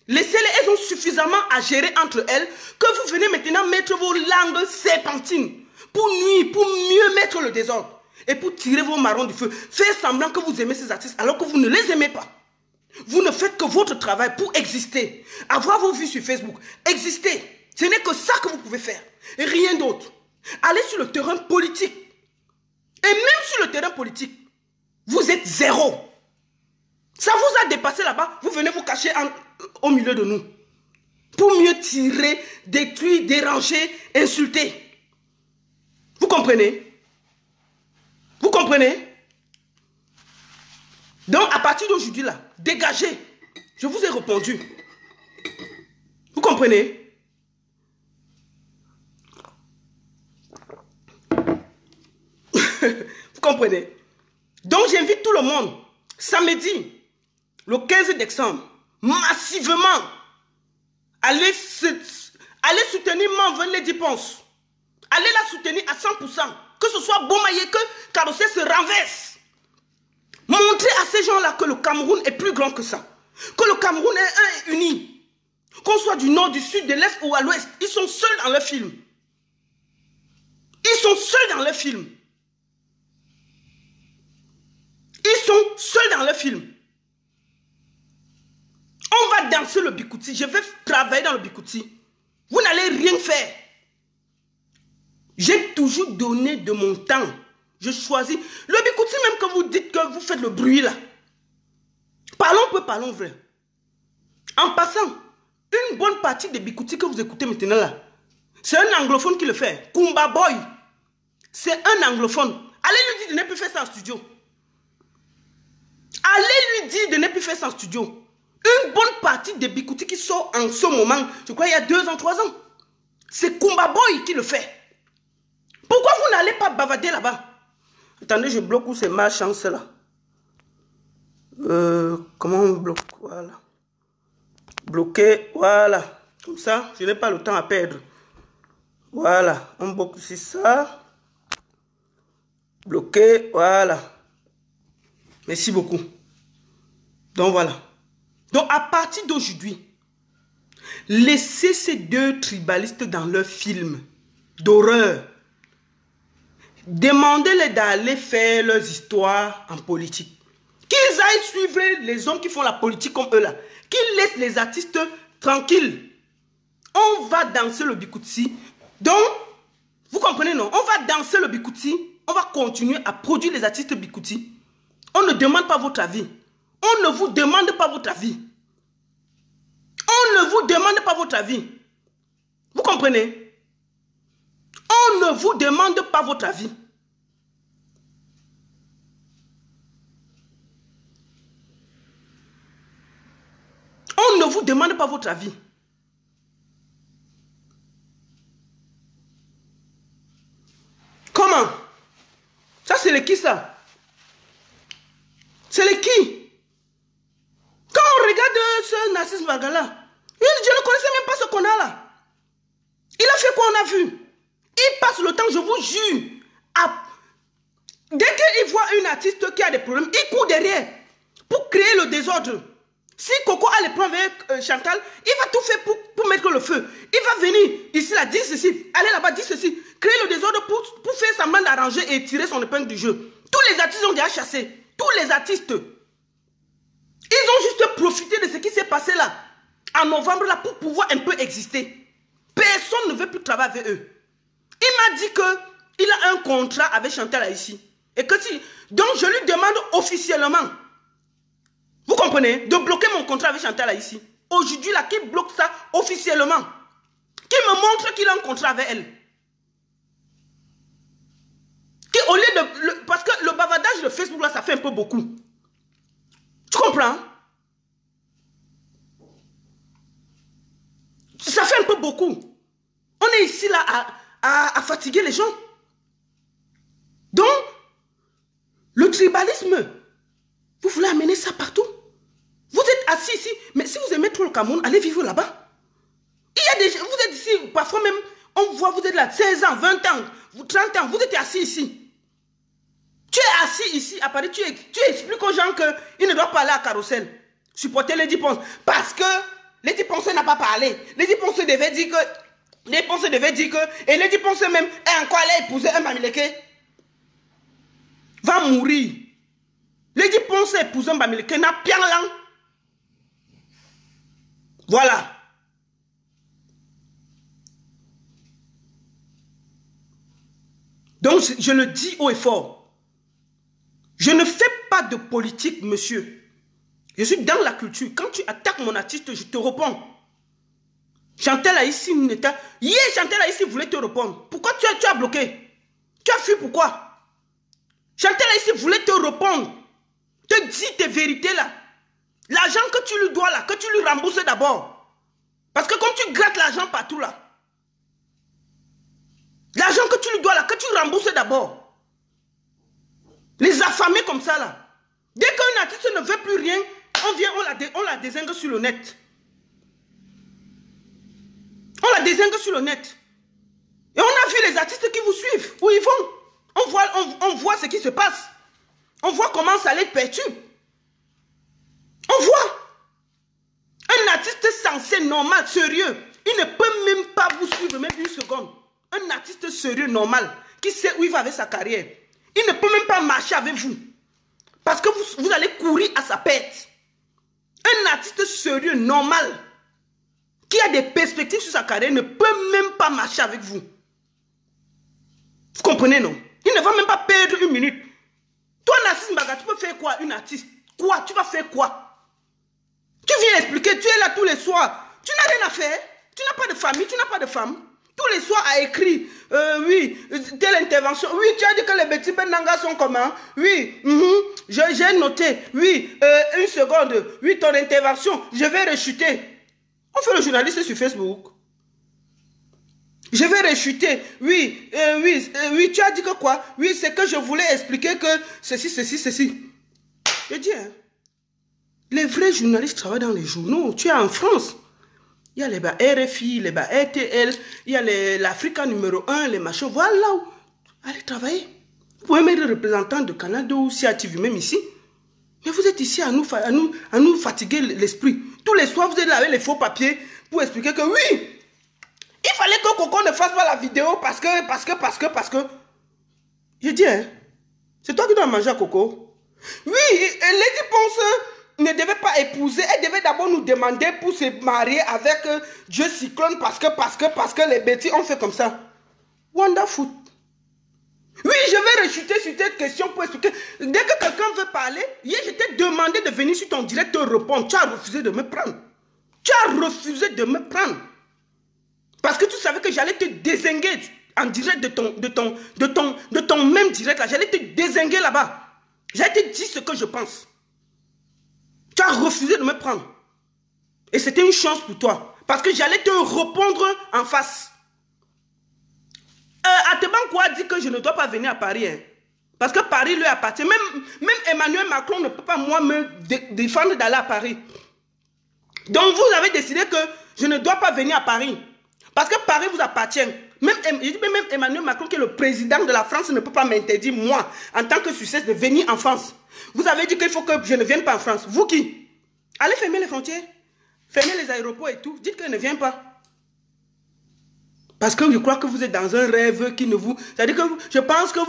Speaker 1: Laissez-les, elles ont suffisamment à gérer entre elles que vous venez maintenant mettre vos langues serpentines pour nuire, pour mieux mettre le désordre et pour tirer vos marrons du feu. Faire semblant que vous aimez ces artistes alors que vous ne les aimez pas. Vous ne faites que votre travail pour exister. Avoir vos vues sur Facebook. Exister. Ce n'est que ça que vous pouvez faire. Et rien d'autre. Allez sur le terrain politique. Et même sur le terrain politique, vous êtes zéro. Ça vous a dépassé là-bas. Vous venez vous cacher au milieu de nous. Pour mieux tirer, détruire, déranger, insulter. Vous comprenez? Vous comprenez? Donc, à partir d'aujourd'hui, là, dégagez. Je vous ai répondu. Vous comprenez? Vous comprenez? Donc, j'invite tout le monde, samedi, le 15 décembre, massivement, allez soutenir Manven Lady Ponce. Allez la soutenir à 100%. Que ce soit Bomaye, que Carrossel se renverse. Montrez à ces gens-là que le Cameroun est plus grand que ça. Que le Cameroun est un et uni. Qu'on soit du nord, du sud, de l'est ou à l'ouest. Ils sont seuls dans leur film. Ils sont seuls dans leur film. Ils sont seuls dans leur film. On va danser le Bikouti. Je vais travailler dans le Bikouti. Vous n'allez rien faire. J'ai toujours donné de mon temps. Je choisis. Le Bikouti, même que vous dites que vous faites le bruit là. Parlons peu, parlons vrai. En passant, une bonne partie des Bikouti que vous écoutez maintenant là, c'est un anglophone qui le fait. Kumba Boy. C'est un anglophone. Allez lui dire de ne plus faire ça en studio. Allez lui dire de ne plus faire ça en studio. Une bonne partie des Bikouti qui sont en ce moment, je crois il y a 2 ans, 3 ans. C'est Kumba Boy qui le fait. Pourquoi vous n'allez pas bavader là-bas? Attendez, je bloque où c'est ma chance là. Comment on bloque? Voilà. Bloquer, voilà. Comme ça, je n'ai pas le temps à perdre. Voilà. On bloque ici ça. Bloquer, voilà. Merci beaucoup. Donc voilà. Donc à partir d'aujourd'hui, laissez ces 2 tribalistes dans leur film d'horreur. Demandez-les d'aller faire leurs histoires en politique. Qu'ils aillent suivre les hommes qui font la politique comme eux là. Qu'ils laissent les artistes tranquilles. On va danser le Bikouti. Donc, vous comprenez non? On va danser le Bikouti. On va continuer à produire les artistes Bikouti. On ne demande pas votre avis. On ne vous demande pas votre avis. On ne vous demande pas votre avis. Vous comprenez? On ne vous demande pas votre avis. On ne vous demande pas votre avis. Comment? Ça, c'est le qui, ça? C'est le qui? Quand on regarde ce Narcisse Magala, je ne connaissais même pas ce qu'on a là. Il a fait quoi, on a vu? Il passe le temps, je vous jure. Dès qu'il voit une artiste qui a des problèmes, il court derrière pour créer le désordre. Si Coco a les problèmes avec Chantal, il va tout faire pour mettre le feu. Il va venir ici, là, dire ceci, aller là-bas, dire ceci, créer le désordre pour faire semblant d'arranger et tirer son épingle du jeu. Tous les artistes ont déjà chassé. Tous les artistes. Ils ont juste profité de ce qui s'est passé là, en novembre, là, pour pouvoir un peu exister. Personne ne veut plus travailler avec eux. Il m'a dit qu'il a un contrat avec Chantal là, ici. Et que si, donc je lui demande officiellement, vous comprenez, de bloquer mon contrat avec Chantal là, ici. Aujourd'hui, là, qu'il bloque ça officiellement. Qu'il me montre qu'il a un contrat avec elle. Au lieu de... parce que le bavardage de Facebook, là, ça fait un peu beaucoup. Tu comprends? Ça fait un peu beaucoup. On est ici, là, à fatiguer les gens. Donc, le tribalisme, vous voulez amener ça partout? Vous êtes assis ici, mais si vous aimez trop le Cameroun, allez vivre là-bas. Il y a des gens, vous êtes ici, parfois même, on voit, vous êtes là, 16 ans, 20 ans, 30 ans, vous êtes assis ici. Tu es assis ici à Paris, tu expliques aux gens qu'ils ne doivent pas aller à Carrousel, supporter Lady Ponce. Parce que Lady Ponce n'a pas parlé. Lady Ponce devait dire que... Lady Ponce devait dire que... Et Lady Ponce même est encore allé épouser un Bamileke. Va mourir. Lady Ponce épouse un Bamileke, n'a pas lang. Voilà. Donc, je le dis haut et fort. Je ne fais pas de politique, monsieur. Je suis dans la culture. Quand tu attaques mon artiste, je te réponds. Chantal a ici, hier, Chantal a ici voulait te répondre. Pourquoi tu as bloqué? Tu as fui pourquoi? Chantal a ici voulait te répondre. Te dis tes vérités là. L'argent que tu lui dois là, que tu lui rembourses d'abord. Parce que comme tu grattes l'argent partout là, l'argent que tu lui dois là, que tu rembourses d'abord. Les affamés comme ça là. Dès qu'un artiste ne veut plus rien, on vient, on la dézingue sur le net. On la dézingue sur le net. Et on a vu les artistes qui vous suivent, où ils vont. On voit ce qui se passe. On voit comment ça les perturbe. On voit. Un artiste sensé, normal, sérieux, il ne peut même pas vous suivre, même une seconde. Un artiste sérieux, normal, qui sait où il va avec sa carrière. Il ne peut même pas marcher avec vous. Parce que vous allez courir à sa perte. Un artiste sérieux, normal, qui a des perspectives sur sa carrière, ne peut même pas marcher avec vous. Vous comprenez, non? Il ne va même pas perdre une minute. Toi, Narcisse Mbaga, tu peux faire quoi, une artiste? Quoi? Tu vas faire quoi? Tu viens expliquer, tu es là tous les soirs. Tu n'as rien à faire. Tu n'as pas de famille, tu n'as pas de femme. Tous les soirs à écrire, oui, telle intervention. Oui, tu as dit que les petits Benanga sont comment? Oui, j'ai noté. Oui, une seconde. Oui, ton intervention, je vais rechuter. On fait le journaliste sur Facebook. Je vais rechuter. Oui, oui, tu as dit que quoi? Oui, c'est que je voulais expliquer que ceci, ceci, ceci. Je dis, hein, les vrais journalistes travaillent dans les journaux. Tu es en France. Il y a les RFI, les RTL, il y a l'Africa numéro 1, les machins. Voilà où. Allez travailler. Vous pouvez mettre des représentants de Canada ou CATV même ici. Mais vous êtes ici à nous fatiguer l'esprit. Tous les soirs, vous êtes là avec les faux papiers pour expliquer que oui, il fallait que Coco ne fasse pas la vidéo parce que. Je dis, hein, c'est toi qui dois manger à Coco. Oui, Lady Ponce ne devait pas épouser, elle devait d'abord nous demander pour se marier avec Dieu Cyclone parce que les bêtises ont fait comme ça. Wonderful. Oui, je vais rechuter sur cette question pour expliquer. Dès que quelqu'un veut parler, hier je t'ai demandé de venir sur ton direct te répondre. Tu as refusé de me prendre. Tu as refusé de me prendre. Parce que tu savais que j'allais te dézinguer en direct de ton même direct là. J'allais te dézinguer là-bas. J'allais te dire ce que je pense. Tu as refusé de me prendre. Et c'était une chance pour toi. Parce que j'allais te répondre en face. Atebanko a dit que je ne dois pas venir à Paris. Hein. Parce que Paris lui appartient. Même Emmanuel Macron ne peut pas moi me défendre d'aller à Paris. Donc vous avez décidé que je ne dois pas venir à Paris. Parce que Paris vous appartient. Même Emmanuel Macron, qui est le président de la France, ne peut pas m'interdire, moi, en tant que Suissesse, de venir en France. Vous avez dit qu'il faut que je ne vienne pas en France. Vous qui? Allez fermer les frontières, fermer les aéroports et tout. Dites qu'elle ne vient pas. Parce que je crois que vous êtes dans un rêve qui ne vous... C'est-à-dire que je pense que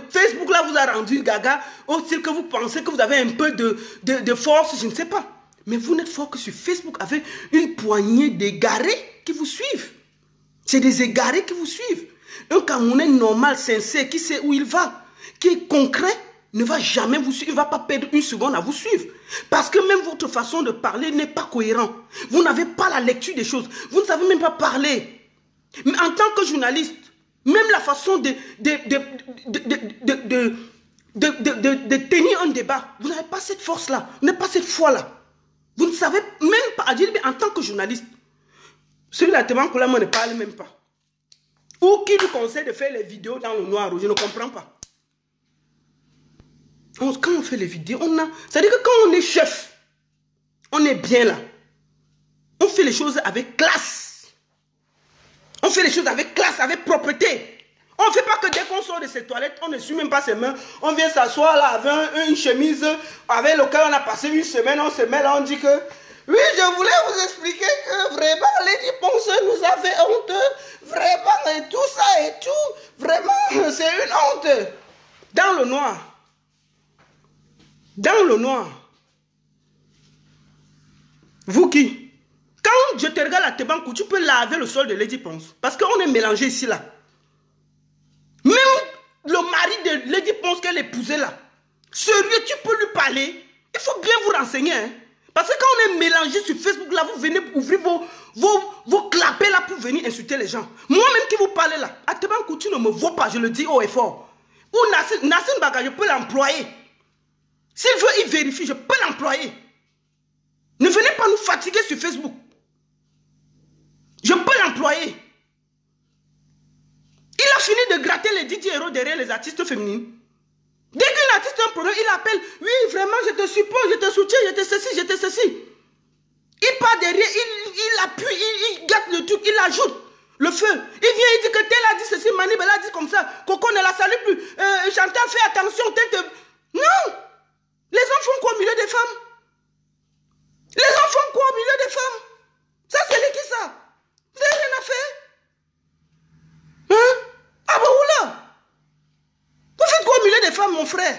Speaker 1: Facebook là vous a rendu gaga, au style que vous pensez que vous avez un peu de force, je ne sais pas. Mais vous n'êtes fort que sur Facebook avec une poignée d'égarés qui vous suivent. C'est des égarés qui vous suivent. Un Camerounais normal, sincère, qui sait où il va, qui est concret, ne va jamais vous suivre. Il ne va pas perdre une seconde à vous suivre. Parce que même votre façon de parler n'est pas cohérente. Vous n'avez pas la lecture des choses. Vous ne savez même pas parler. Mais en tant que journaliste, même la façon de tenir un débat, vous n'avez pas cette force-là, vous n'avez pas cette foi-là. Vous ne savez même pas, en tant que journaliste, celui-là, moi ne parle même pas. Ou qui lui conseille de faire les vidéos dans le noir, je ne comprends pas. Quand on fait les vidéos, c'est-à-dire que quand on est chef, on est bien là. On fait les choses avec classe. On fait les choses avec classe, avec propreté. On ne fait pas que dès qu'on sort de ses toilettes, on ne suit même pas ses mains. On vient s'asseoir là avec une chemise avec laquelle on a passé une semaine. On se met là, on dit que... Oui, je voulais vous expliquer que vraiment, Lady Ponce nous a fait honte. Vraiment, et tout ça et tout. Vraiment, c'est une honte. Dans le noir. Dans le noir. Vous qui? Quand je te regarde à Tebankou, tu peux laver le sol de Lady Ponce. Parce qu'on est mélangé ici, là. Même le mari de Lady Ponce qu'elle épousait, là. Sérieux, tu peux lui parler. Il faut bien vous renseigner. Hein? Parce que quand on est mélangé sur Facebook, là, vous venez ouvrir vos clapets, là, pour venir insulter les gens. Moi-même qui vous parle, là, à Tebankou, tu ne me vois pas, je le dis haut et fort. Ou Nassim Baga, je peux l'employer. S'il veut, il vérifie, je peux l'employer. Ne venez pas nous fatiguer sur Facebook. Je peux l'employer. Il a fini de gratter les 10 euros derrière les artistes féminines. Dès qu'un artiste a un problème, il appelle. Oui, vraiment, je te suppose, je te soutiens, je te ceci, je te ceci. Il part derrière, il appuie, il gâte le truc, il ajoute le feu. Il vient, il dit que tel a dit ceci, Manib a dit comme ça. Coco ne la salue plus. Chantal, fais attention, Non! Les hommes font quoi au milieu des femmes? Les hommes font quoi au milieu des femmes? Ça, c'est les qui ça? Vous n'avez rien à faire? Hein? Ah bah oula! Vous faites quoi au milieu des femmes, mon frère?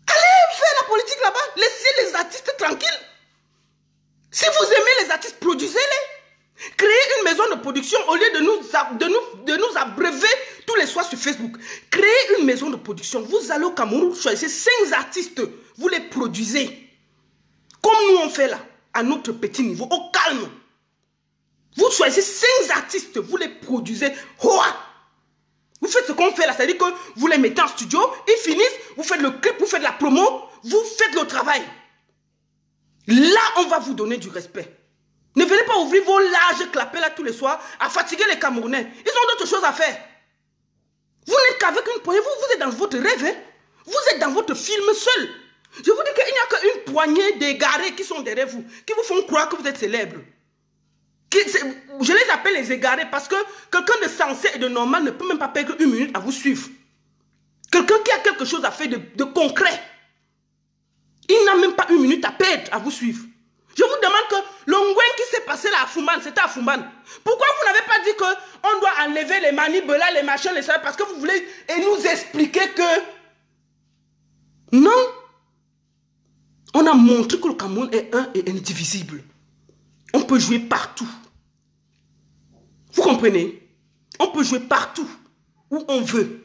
Speaker 1: Allez faire la politique là-bas. Laissez les artistes tranquilles. Si vous aimez les artistes, produisez-les. Créez une maison de production au lieu de nous abreuver tous les soirs sur Facebook. Créez une maison de production. Vous allez au Cameroun, choisissez 5 artistes. Vous les produisez. Comme nous on fait là, à notre petit niveau, au calme. Vous choisissez 5 artistes, vous les produisez. Vous faites ce qu'on fait là, c'est-à-dire que vous les mettez en studio, ils finissent, vous faites le clip, vous faites la promo, vous faites le travail. Là, on va vous donner du respect. Ne venez pas ouvrir vos larges clapets là tous les soirs à fatiguer les Camerounais. Ils ont d'autres choses à faire. Vous n'êtes qu'avec une poignée, vous êtes dans votre rêve. Hein? Vous êtes dans votre film seul. Je vous dis qu'il n'y a qu'une poignée d'égarés qui sont derrière vous, qui vous font croire que vous êtes célèbre. Je les appelle les égarés parce que quelqu'un de sensé et de normal ne peut même pas perdre une minute à vous suivre. Quelqu'un qui a quelque chose à faire de concret. Il n'a même pas une minute à perdre à vous suivre. Je vous demande que le Ngwen qui s'est passé là à Fumban, c'était à Fumban. Pourquoi vous n'avez pas dit qu'on doit enlever les manibes là, les machins, les salles, parce que vous voulez et nous expliquer que... Non. On a montré que le Cameroun est un et indivisible. On peut jouer partout. Vous comprenez? On peut jouer partout où on veut.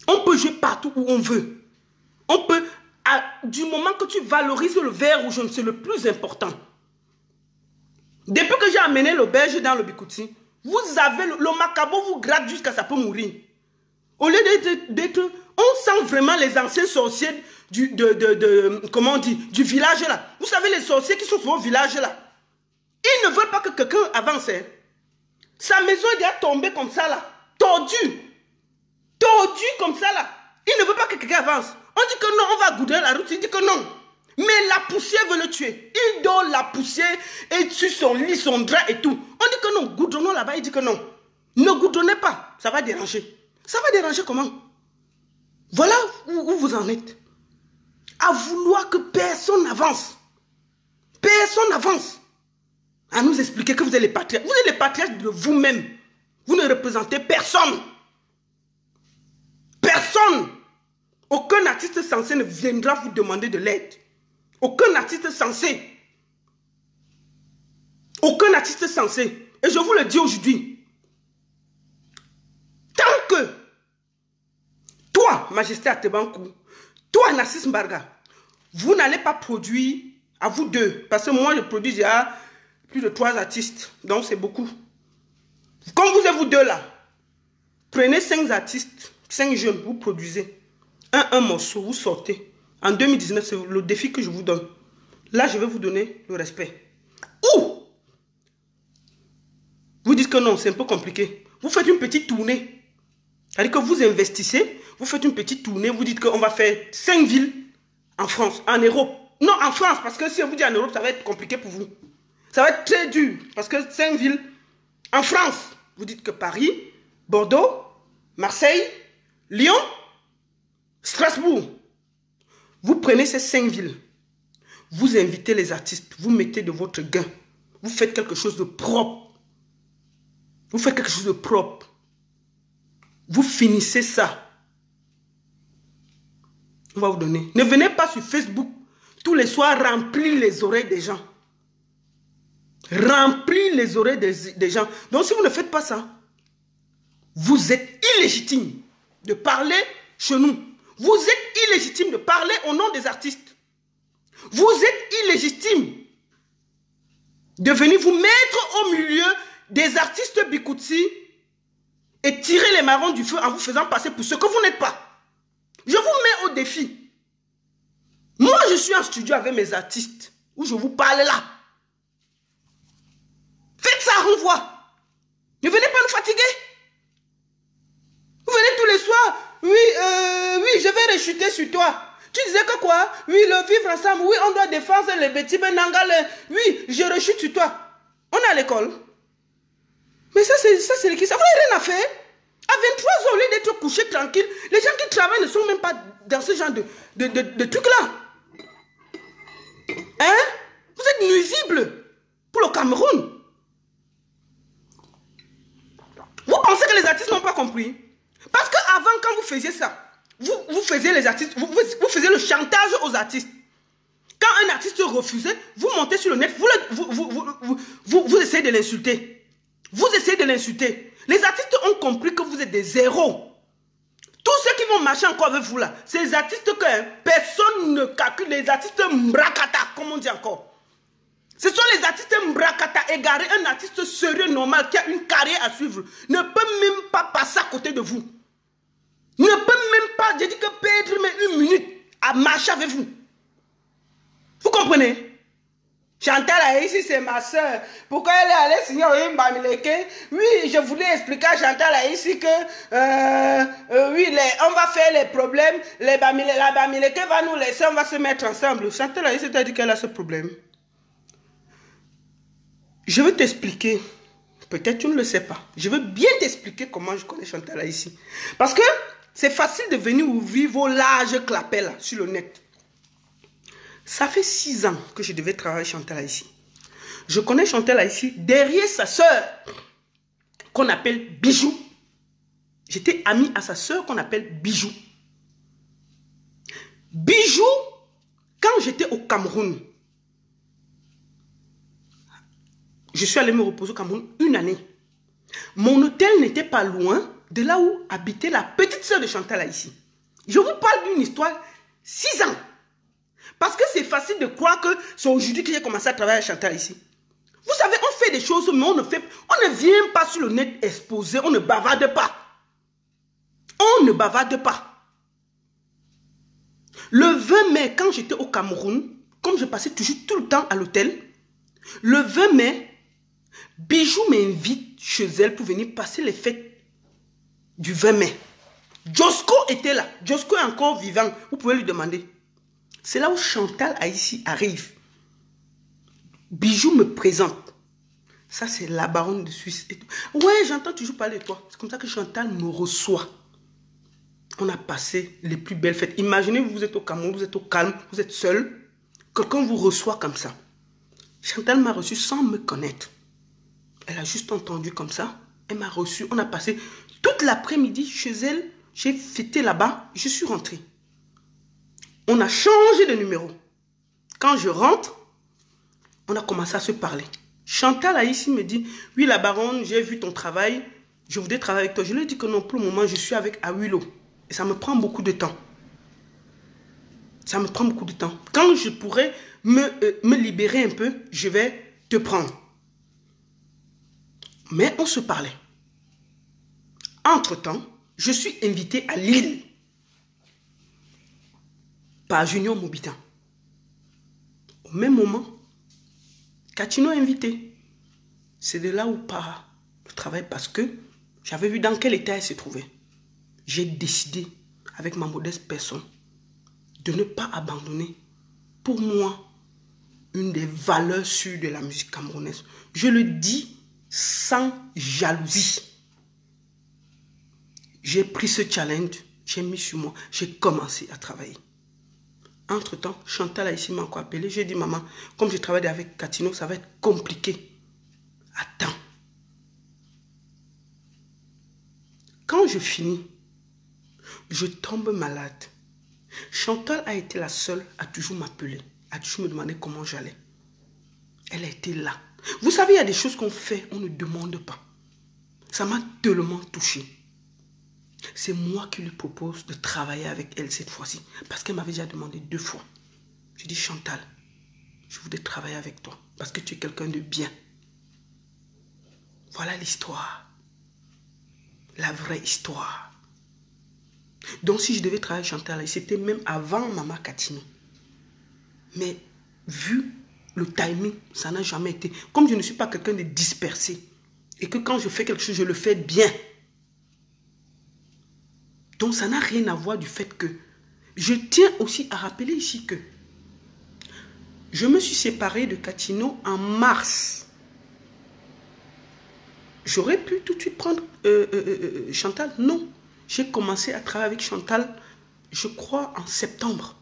Speaker 1: On peut jouer partout où on veut. On peut, du moment que tu valorises le vert rouge, c'est le plus important. Depuis que j'ai amené l'auberge dans le Bikouti, vous avez le macabo vous gratte jusqu'à ça peut mourir. Au lieu d'être... On sent vraiment les anciens sorciers comment on dit, du village là. Vous savez les sorciers qui sont sur au village là. Ils ne veulent pas que quelqu'un avance. Hein. Sa maison est déjà tombée comme ça là. Tordue. Tordue comme ça là. Il ne veut pas que quelqu'un avance. On dit que non, on va goudrer la route. Il dit que non. Mais la poussière veut le tuer. Il dort la poussière et sur son lit, son drap et tout. On dit que non, goudronnons là-bas, il dit que non. Ne goudronnez pas, ça va déranger. Ça va déranger comment? Voilà où vous en êtes. À vouloir que personne n'avance. Personne n'avance. À nous expliquer que vous êtes les patriarches. Vous êtes les patriarches de vous-même. Vous ne représentez personne. Personne. Aucun artiste censé ne viendra vous demander de l'aide. Aucun artiste censé. Aucun artiste censé. Et je vous le dis aujourd'hui. Tant que toi, Majesté Atebankou, toi, Narcisse Mbarga, vous n'allez pas produire à vous deux. Parce que moi, je produis déjà plus de 3 artistes. Donc, c'est beaucoup. Comme vous êtes vous deux là, prenez 5 artistes, 5 jeunes, vous produisez. Un morceau, vous sortez. En 2019, c'est le défi que je vous donne. Là, je vais vous donner le respect. Ou vous dites que non, c'est un peu compliqué. Vous faites une petite tournée. C'est-à-dire que vous investissez, vous faites une petite tournée, vous dites qu'on va faire 5 villes en France, en Europe. Non, en France, parce que si on vous dit en Europe, ça va être compliqué pour vous. Ça va être très dur, parce que 5 villes en France. Vous dites que Paris, Bordeaux, Marseille, Lyon, Strasbourg. Vous prenez ces 5 villes. Vous invitez les artistes, vous mettez de votre gain. Vous faites quelque chose de propre. Vous faites quelque chose de propre. Vous finissez ça. On va vous donner. Ne venez pas sur Facebook tous les soirs remplir les oreilles des gens. Remplir les oreilles des gens. Donc si vous ne faites pas ça, vous êtes illégitime de parler chez nous. Vous êtes illégitime de parler au nom des artistes. Vous êtes illégitime de venir vous mettre au milieu des artistes Bikutsi et tirer les marrons du feu en vous faisant passer pour ce que vous n'êtes pas. Je vous mets au défi. Moi, je suis en studio avec mes artistes où je vous parle là. Faites ça, on voit. Ne venez pas nous fatiguer. Vous venez tous les soirs. Oui, je vais rechuter sur toi. Tu disais que quoi? Oui, le vivre ensemble. Oui, on doit défendre les petits benangales. Oui, je rechute sur toi. On est à l'école. Mais ça, c'est qui ça? Vous n'avez rien à faire. À 23 ans, au lieu d'être couché tranquille, les gens qui travaillent ne sont même pas dans ce genre de trucs-là. Hein? Vous êtes nuisible pour le Cameroun. Vous pensez que les artistes n'ont pas compris? Parce qu'avant, quand vous faisiez ça, vous faisiez les artistes, vous faisiez le chantage aux artistes. Quand un artiste refusait, vous montez sur le net, vous essayez de l'insulter. Vous essayez de l'insulter. Les artistes ont compris que vous êtes des zéros. Tous ceux qui vont marcher encore avec vous là, c'est les artistes que personne ne calcule, les artistes mbrakata, comme on dit encore. Ce sont les artistes mbrakata égarés. Un artiste sérieux, normal, qui a une carrière à suivre, ne peut même pas passer à côté de vous. Ne peut même pas, je dis que perdre mais 1 minute à marcher avec vous. Vous comprenez? Chantal ici, c'est ma soeur. Pourquoi elle est allée signer au Bamileke? Oui, je voulais expliquer à Chantal ici que oui, on va faire les problèmes. La Bamileke va nous laisser, on va se mettre ensemble. Chantal ici t'a dit qu'elle a ce problème. Je vais t'expliquer. Peut-être tu ne le sais pas. Je veux bien t'expliquer comment je connais Chantal ici. Parce que c'est facile de venir ouvrir vos larges clapets là, sur le net. Ça fait 6 ans que je devais travailler Chantal ici. Je connais Chantal ici derrière sa soeur qu'on appelle Bijou. J'étais ami à sa soeur qu'on appelle Bijou. Bijou, quand j'étais au Cameroun, je suis allé me reposer au Cameroun 1 année. Mon hôtel n'était pas loin de là où habitait la petite soeur de Chantal ici. Je vous parle d'une histoire 6 ans. Parce que c'est facile de croire que c'est aujourd'hui que j'ai commencé à travailler à Chantal ici. Vous savez, on fait des choses, mais on ne vient pas sur le net exposer, on ne bavarde pas. On ne bavarde pas. Le 20 mai, quand j'étais au Cameroun, comme je passais toujours tout le temps à l'hôtel, le 20 mai, Bijou m'invite chez elle pour venir passer les fêtes du 20 mai. Josco était là. Josco est encore vivant. Vous pouvez lui demander. C'est là où Chantal Haïti arrive. Bijou me présente. Ça, c'est la baronne de Suisse. Ouais, j'entends toujours parler de toi. C'est comme ça que Chantal me reçoit. On a passé les plus belles fêtes. Imaginez, vous êtes au Cameroun, vous êtes au calme, vous êtes seul. Quelqu'un vous reçoit comme ça. Chantal m'a reçu sans me connaître. Elle a juste entendu comme ça. Elle m'a reçu. On a passé toute l'après-midi chez elle. J'ai fêté là-bas. Je suis rentrée. On a changé de numéro. Quand je rentre, on a commencé à se parler. Chantal Haïti me dit, oui la baronne, j'ai vu ton travail. Je voudrais travailler avec toi. Je lui ai dit que non, pour le moment, je suis avec Awilo. Et ça me prend beaucoup de temps. Ça me prend beaucoup de temps. Quand je pourrai me libérer un peu, je vais te prendre. Mais on se parlait. Entre-temps, je suis invitée à Lille par Junior Mobitan. Au même moment, Katino est invité. C'est de là où part le travail parce que j'avais vu dans quel état elle se trouvait. J'ai décidé, avec ma modeste personne, de ne pas abandonner, pour moi, une des valeurs sûres de la musique camerounaise. Je le dis sans jalousie. J'ai pris ce challenge, j'ai mis sur moi, j'ai commencé à travailler. Entre-temps, Chantal a ici m'a encore appelé. J'ai dit, maman, comme je travaille avec Katino, ça va être compliqué. Attends. Quand je finis, je tombe malade. Chantal a été la seule à toujours m'appeler, à toujours me demander comment j'allais. Elle a été là. Vous savez, il y a des choses qu'on fait, on ne demande pas. Ça m'a tellement touché. C'est moi qui lui propose de travailler avec elle cette fois-ci. Parce qu'elle m'avait déjà demandé 2 fois. Je dis, Chantal, je voudrais travailler avec toi. Parce que tu es quelqu'un de bien. Voilà l'histoire. La vraie histoire. Donc si je devais travailler avec Chantal, c'était même avant Maman Katino. Mais vu le timing, ça n'a jamais été. Comme je ne suis pas quelqu'un de dispersé. Et que quand je fais quelque chose, je le fais bien. Donc ça n'a rien à voir du fait que... Je tiens aussi à rappeler ici que je me suis séparée de Katino en mars. J'aurais pu tout de suite prendre Chantal. Non. J'ai commencé à travailler avec Chantal, je crois, en septembre.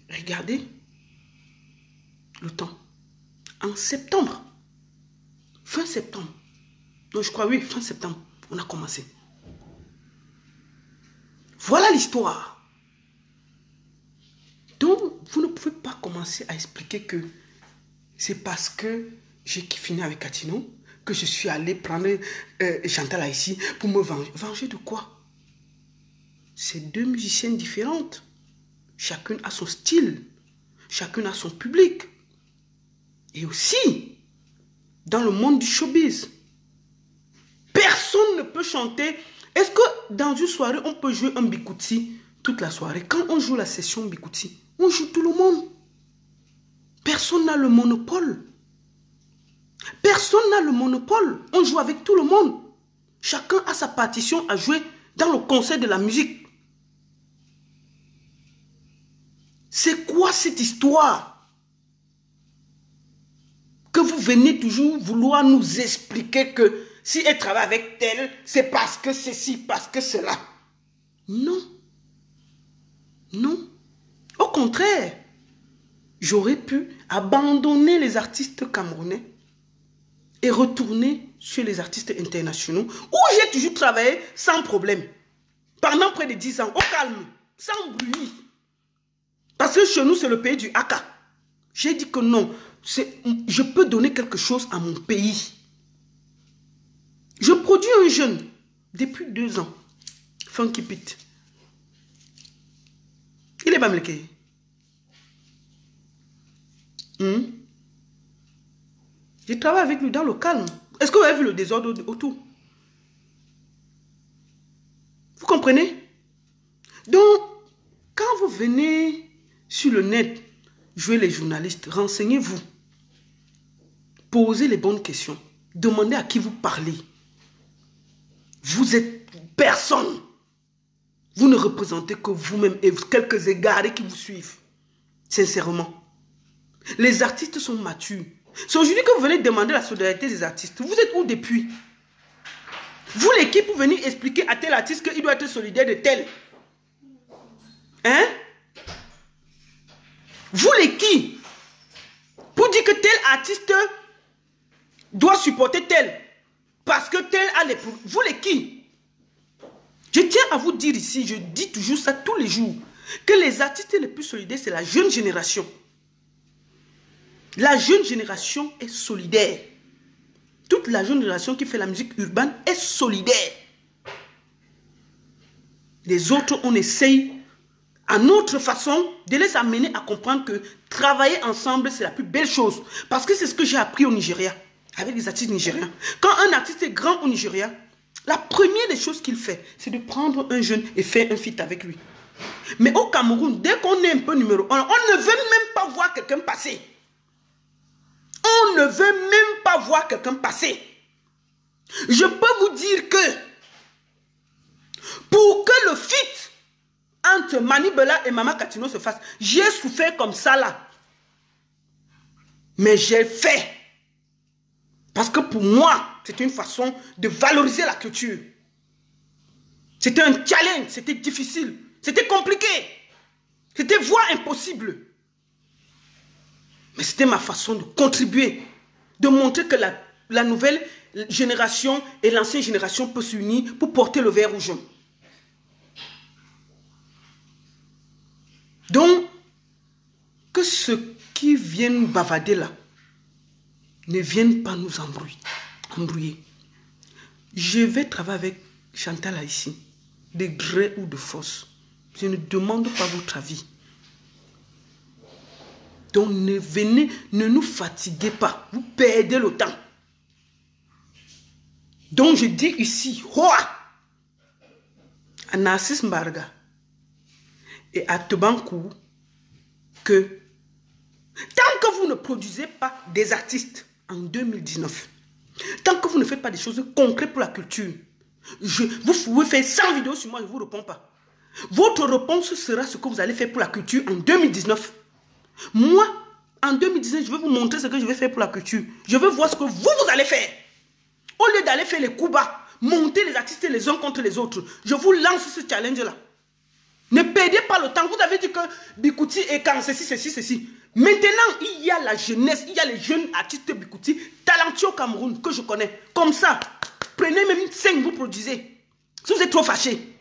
Speaker 1: Regardez le temps. En septembre. Fin septembre. Non, je crois, oui, fin septembre. On a commencé. Voilà l'histoire. Donc, vous ne pouvez pas commencer à expliquer que c'est parce que j'ai fini avec Katino que je suis allé prendre Chantal ici pour me venger. Venger de quoi? C'est 2 musiciennes différentes. Chacune a son style. Chacune a son public. Et aussi, dans le monde du showbiz, personne ne peut chanter. Est-ce que dans une soirée, on peut jouer un bikouti toute la soirée? Quand on joue la session bikouti, on joue tout le monde. Personne n'a le monopole. Personne n'a le monopole. On joue avec tout le monde. Chacun a sa partition à jouer dans le concert de la musique. C'est quoi cette histoire? Que vous venez toujours vouloir nous expliquer que si elle travaille avec tel, c'est parce que ceci, parce que cela. Non. Non. Au contraire, j'aurais pu abandonner les artistes camerounais et retourner chez les artistes internationaux où j'ai toujours travaillé sans problème. Pendant près de 10 ans, au calme, sans bruit. Parce que chez nous, c'est le pays du haka. J'ai dit que non, je peux donner quelque chose à mon pays. Je produis un jeune depuis 2 ans. Funky Pete. Il est bamleké. Je travaille avec lui dans le calme. Est-ce que vous avez vu le désordre autour? Vous comprenez? Donc, quand vous venez sur le net, jouez les journalistes, renseignez-vous. Posez les bonnes questions. Demandez à qui vous parlez. Vous êtes personne. Vous ne représentez que vous-même et quelques égarés qui vous suivent. Sincèrement. Les artistes sont matures. C'est aujourd'hui que vous venez demander la solidarité des artistes. Vous êtes où depuis? Vous, l'équipe, vous venez expliquer à tel artiste qu'il doit être solidaire de tel. Hein? Vous, l'équipe, pour dire que tel artiste doit supporter tel. Parce que tel a les... Vous, l'équipe. Je tiens à vous dire ici, je dis toujours ça tous les jours, que les artistes les plus solidaires, c'est la jeune génération. La jeune génération est solidaire. Toute la jeune génération qui fait la musique urbaine est solidaire. Les autres, on essaye, à notre façon, de les amener à comprendre que travailler ensemble, c'est la plus belle chose. Parce que c'est ce que j'ai appris au Nigeria, avec les artistes nigériens. Quand un artiste est grand au Nigeria, la première des choses qu'il fait, c'est de prendre un jeune et faire un feat avec lui. Mais au Cameroun, dès qu'on est un peu numéro 1, on ne veut même pas voir quelqu'un passer. On ne veut même pas voir quelqu'un passer. Je peux vous dire que pour que le feat entre Mani Bella et Mama Katino se fasse, j'ai souffert comme ça là. Mais j'ai fait. Parce que pour moi, c'était une façon de valoriser la culture. C'était un challenge, c'était difficile, c'était compliqué. C'était voire impossible. Mais c'était ma façon de contribuer, de montrer que la nouvelle génération et l'ancienne génération peuvent s'unir pour porter le vert rouge. Donc, que ceux qui viennent bavader là ne viennent pas nous embrouiller. Je vais travailler avec Chantal là ici, de gré ou de force. Je ne demande pas votre avis. Donc ne nous fatiguez pas, vous perdez le temps. Donc je dis ici, à Narcisse Mbarga et à Tebankou, que tant que vous ne produisez pas des artistes en 2019, tant que vous ne faites pas des choses concrètes pour la culture, vous pouvez faire 100 vidéos sur moi, je ne vous réponds pas. Votre réponse sera ce que vous allez faire pour la culture en 2019. Moi, en 2019, je vais vous montrer ce que je vais faire pour la culture. Je veux voir ce que vous allez faire. Au lieu d'aller faire les coups bas, monter les artistes les uns contre les autres, je vous lance ce challenge-là. Ne perdez pas le temps. Vous avez dit que Bikuti est quand ceci. Maintenant, il y a la jeunesse, il y a les jeunes artistes Bikuti, talentueux au Cameroun, que je connais. Comme ça, prenez même 5, vous produisez. Si vous êtes trop fâchés.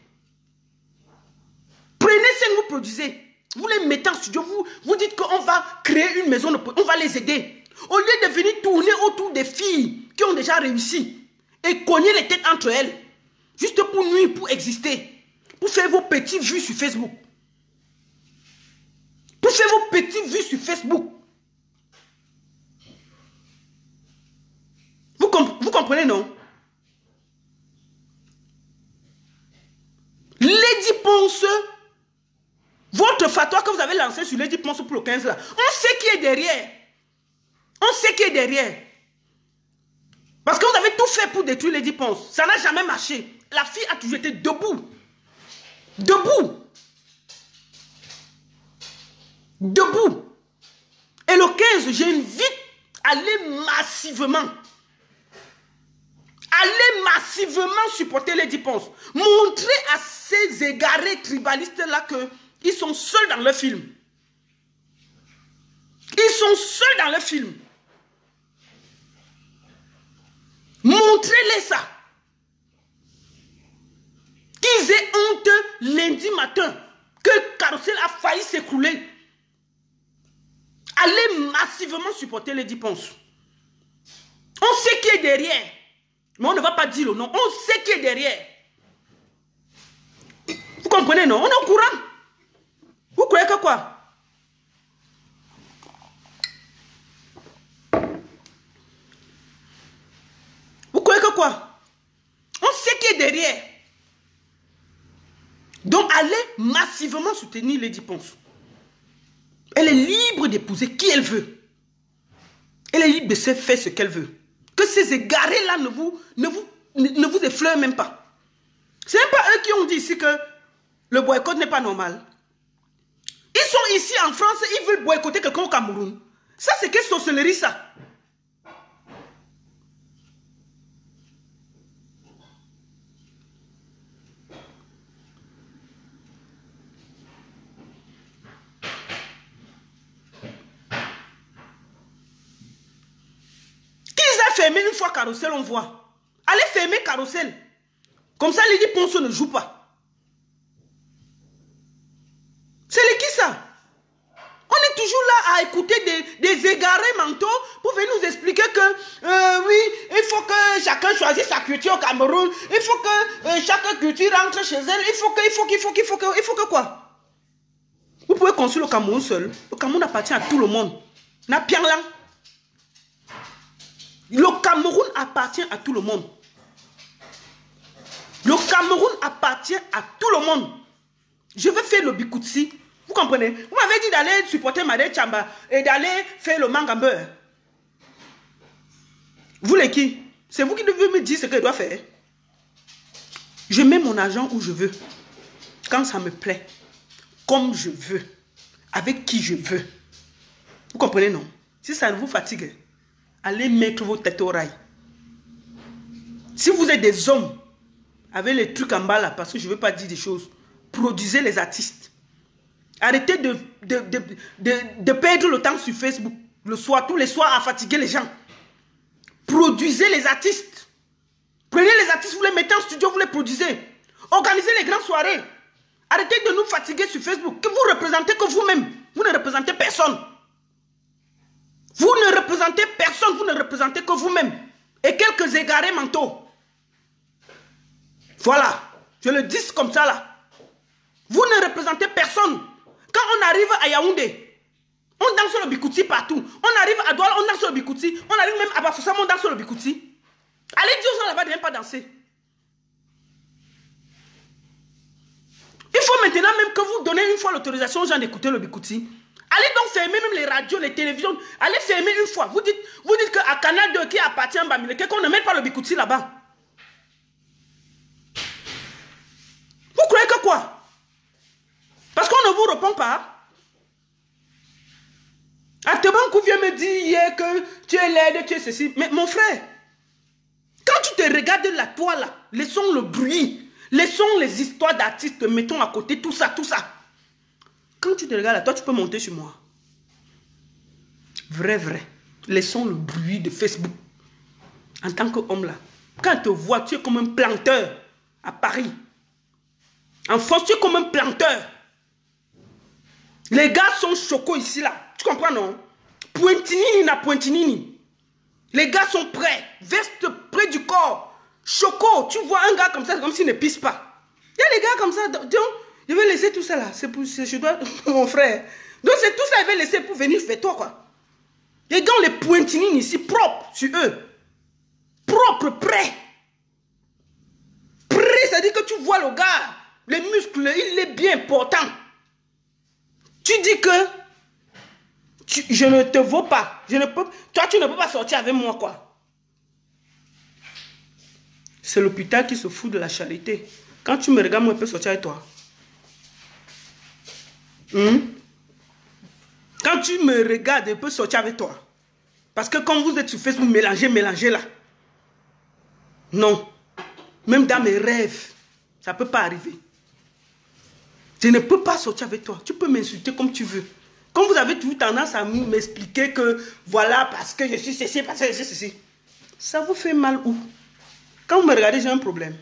Speaker 1: Prenez 5, vous produisez. Vous les mettez en studio, vous dites qu'on va créer une maison, on va les aider. Au lieu de venir tourner autour des filles qui ont déjà réussi et cogner les têtes entre elles, juste pour nuire, pour exister, pour faire vos petits vues sur Facebook. Pour faire vos petits vues sur Facebook. Vous comprenez, non? Lady Ponce, votre fatwa que vous avez lancé sur Lady Ponce pour le 15 là, on sait qui est derrière. On sait qui est derrière. Parce que vous avez tout fait pour détruire Lady Ponce. Ça n'a jamais marché. La fille a toujours été debout. Debout. Debout. Et le 15, j'invite à aller massivement. Allez massivement supporter Lady Ponce. Montrez à ces égarés tribalistes-là qu'ils sont seuls dans le film. Ils sont seuls dans le film. Montrez-les ça. Qu'ils aient honte lundi matin que Carrousel a failli s'écrouler. Allez massivement supporter Lady Ponce. On sait qui est derrière. Mais on ne va pas dire le nom. On sait qui est derrière. Vous comprenez, non? On est au courant. Vous croyez que quoi? Vous croyez que quoi? On sait qui est derrière. Donc, allez massivement soutenir Lady Ponce. Elle est libre d'épouser qui elle veut. Elle est libre de se faire ce qu'elle veut. Que ces égarés-là ne vous effleurent même pas. Ce n'est pas eux qui ont dit ici que Le boycott n'est pas normal. Ils sont ici en France, ils veulent boycotter quelqu'un au Cameroun. Ça, c'est quelle sorcellerie, ça? Fermer une fois Carrousel, on voit. Allez fermer Carrousel. Comme ça, Lady Ponceau ne joue pas. C'est qui ça? On est toujours là à écouter des égarés mentaux pour venir nous expliquer que oui, il faut que chacun choisisse sa culture au Cameroun. Il faut que chaque culture rentre chez elle. Il faut que quoi? Vous pouvez construire le Cameroun seul. Le Cameroun appartient à tout le monde. N'a bien là. Le Cameroun appartient à tout le monde. Le Cameroun appartient à tout le monde. Je vais faire le Bikoutsi. Vous comprenez? Vous m'avez dit d'aller supporter Madé Chamba et d'aller faire le Mangambeur. Vous les qui? C'est vous qui devez me dire ce que je dois faire. Je mets mon argent où je veux. Quand ça me plaît. Comme je veux. Avec qui je veux. Vous comprenez, non? Si ça ne vous fatigue, allez mettre vos têtes au rail. Si vous êtes des hommes, avec les trucs en bas là, parce que je ne veux pas dire des choses, produisez les artistes. Arrêtez de perdre le temps sur Facebook, le soir, tous les soirs à fatiguer les gens. Produisez les artistes. Prenez les artistes, vous les mettez en studio, vous les produisez. Organisez les grandes soirées. Arrêtez de nous fatiguer sur Facebook. Que vous représentez que vous-même. Vous ne représentez personne. Vous ne représentez personne, vous ne représentez que vous-même. Et quelques égarés mentaux. Voilà. Je le dis comme ça là. Vous ne représentez personne. Quand on arrive à Yaoundé, on danse sur le Bikoutsi partout. On arrive à Douala, on danse sur le Bikoutsi. On arrive même à Bafoussam, on danse sur le Bikoutsi. Allez dire aux gens là-bas de même pas danser. Il faut maintenant même que vous donnez une fois l'autorisation aux gens d'écouter le Bikoutsi. Allez donc fermer même les radios, les télévisions. Allez fermer une fois. Vous dites qu'à Canal 2 qui appartient à Bamileke, qu'on ne met pas le Bikoutsi là-bas. Vous croyez que quoi? Parce qu'on ne vous répond pas. Atebankou vient me dire hier que tu es laide, tu es ceci. Mais mon frère, quand tu te regardes là, toi là, laissons le bruit, laissons les histoires d'artistes, mettons à côté tout ça, tout ça. Quand tu te regardes là, toi, tu peux monter sur moi. Vrai. Laissons le bruit de Facebook. En tant qu'homme là. Quand tu te vois, tu es comme un planteur à Paris. En France, tu es comme un planteur. Les gars sont chocos ici là. Tu comprends, non? Pointinini na pointinini. Les gars sont prêts. Veste près du corps. Choco. Tu vois un gars comme ça, comme s'il ne pisse pas. Il y a les gars comme ça. Donc, je vais laisser tout ça là. C'est pour je dois, mon frère. Donc c'est tout ça, je vais laisser pour venir faire toi quoi. Les gars ont les pointinines ici propres sur eux. Propres, prêts. Prêts, c'est-à-dire que tu vois le gars, les muscles, il est bien important. Tu dis que je ne te vaux pas. Toi, tu ne peux pas sortir avec moi quoi. C'est l'hôpital qui se fout de la charité. Quand tu me regardes, moi, je peux sortir avec toi. Quand tu me regardes, je peux sortir avec toi. Parce que quand vous êtes sur Facebook, mélangez là. Non. Même dans mes rêves, ça ne peut pas arriver. Je ne peux pas sortir avec toi. Tu peux m'insulter comme tu veux. Comme vous avez toujours tendance à m'expliquer que voilà, parce que je suis ceci, parce que je suis ceci. Ça vous fait mal où? Quand vous me regardez, j'ai un problème.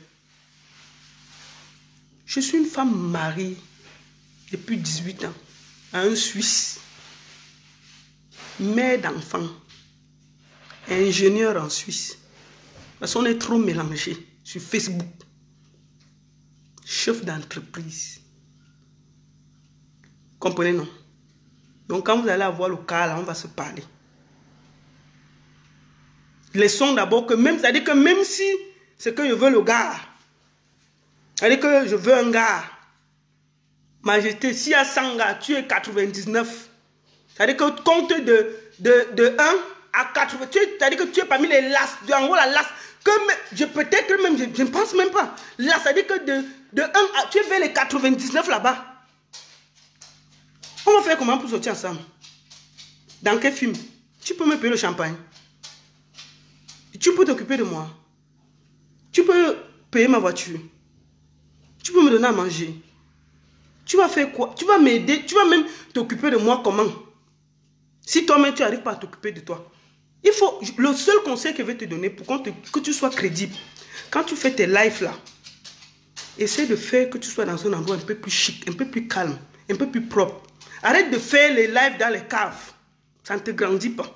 Speaker 1: Je suis une femme mariée depuis 18 ans à un Suisse. Mère d'enfant. Ingénieur en Suisse. Parce qu'on est trop mélangés sur Facebook. Chef d'entreprise. Comprenez, non? Donc quand vous allez avoir le cas là, on va se parler. Laissons d'abord que même, c'est-à-dire que même si c'est que je veux le gars, c'est-à-dire que je veux un gars, majesté, s'il y a 100 gars, tu es 99. C'est-à-dire que compte de 1 à 80, c'est-à-dire que tu es parmi les las, en haut la las, Peut-être même, je ne pense même pas. Là, ça dit que de 1 à... Tu es vers les 99 là-bas. On va faire comment pour sortir ensemble? Dans quel film? Tu peux me payer le champagne. Tu peux t'occuper de moi. Tu peux payer ma voiture. Tu peux me donner à manger. Tu vas faire quoi? Tu vas m'aider. Tu vas même t'occuper de moi comment? Si toi-même tu n'arrives pas à t'occuper de toi. Il faut, le seul conseil que je vais te donner pour que tu sois crédible, quand tu fais tes lives là, essaie de faire que tu sois dans un endroit un peu plus chic, un peu plus calme, un peu plus propre. Arrête de faire les lives dans les caves. Ça ne te grandit pas.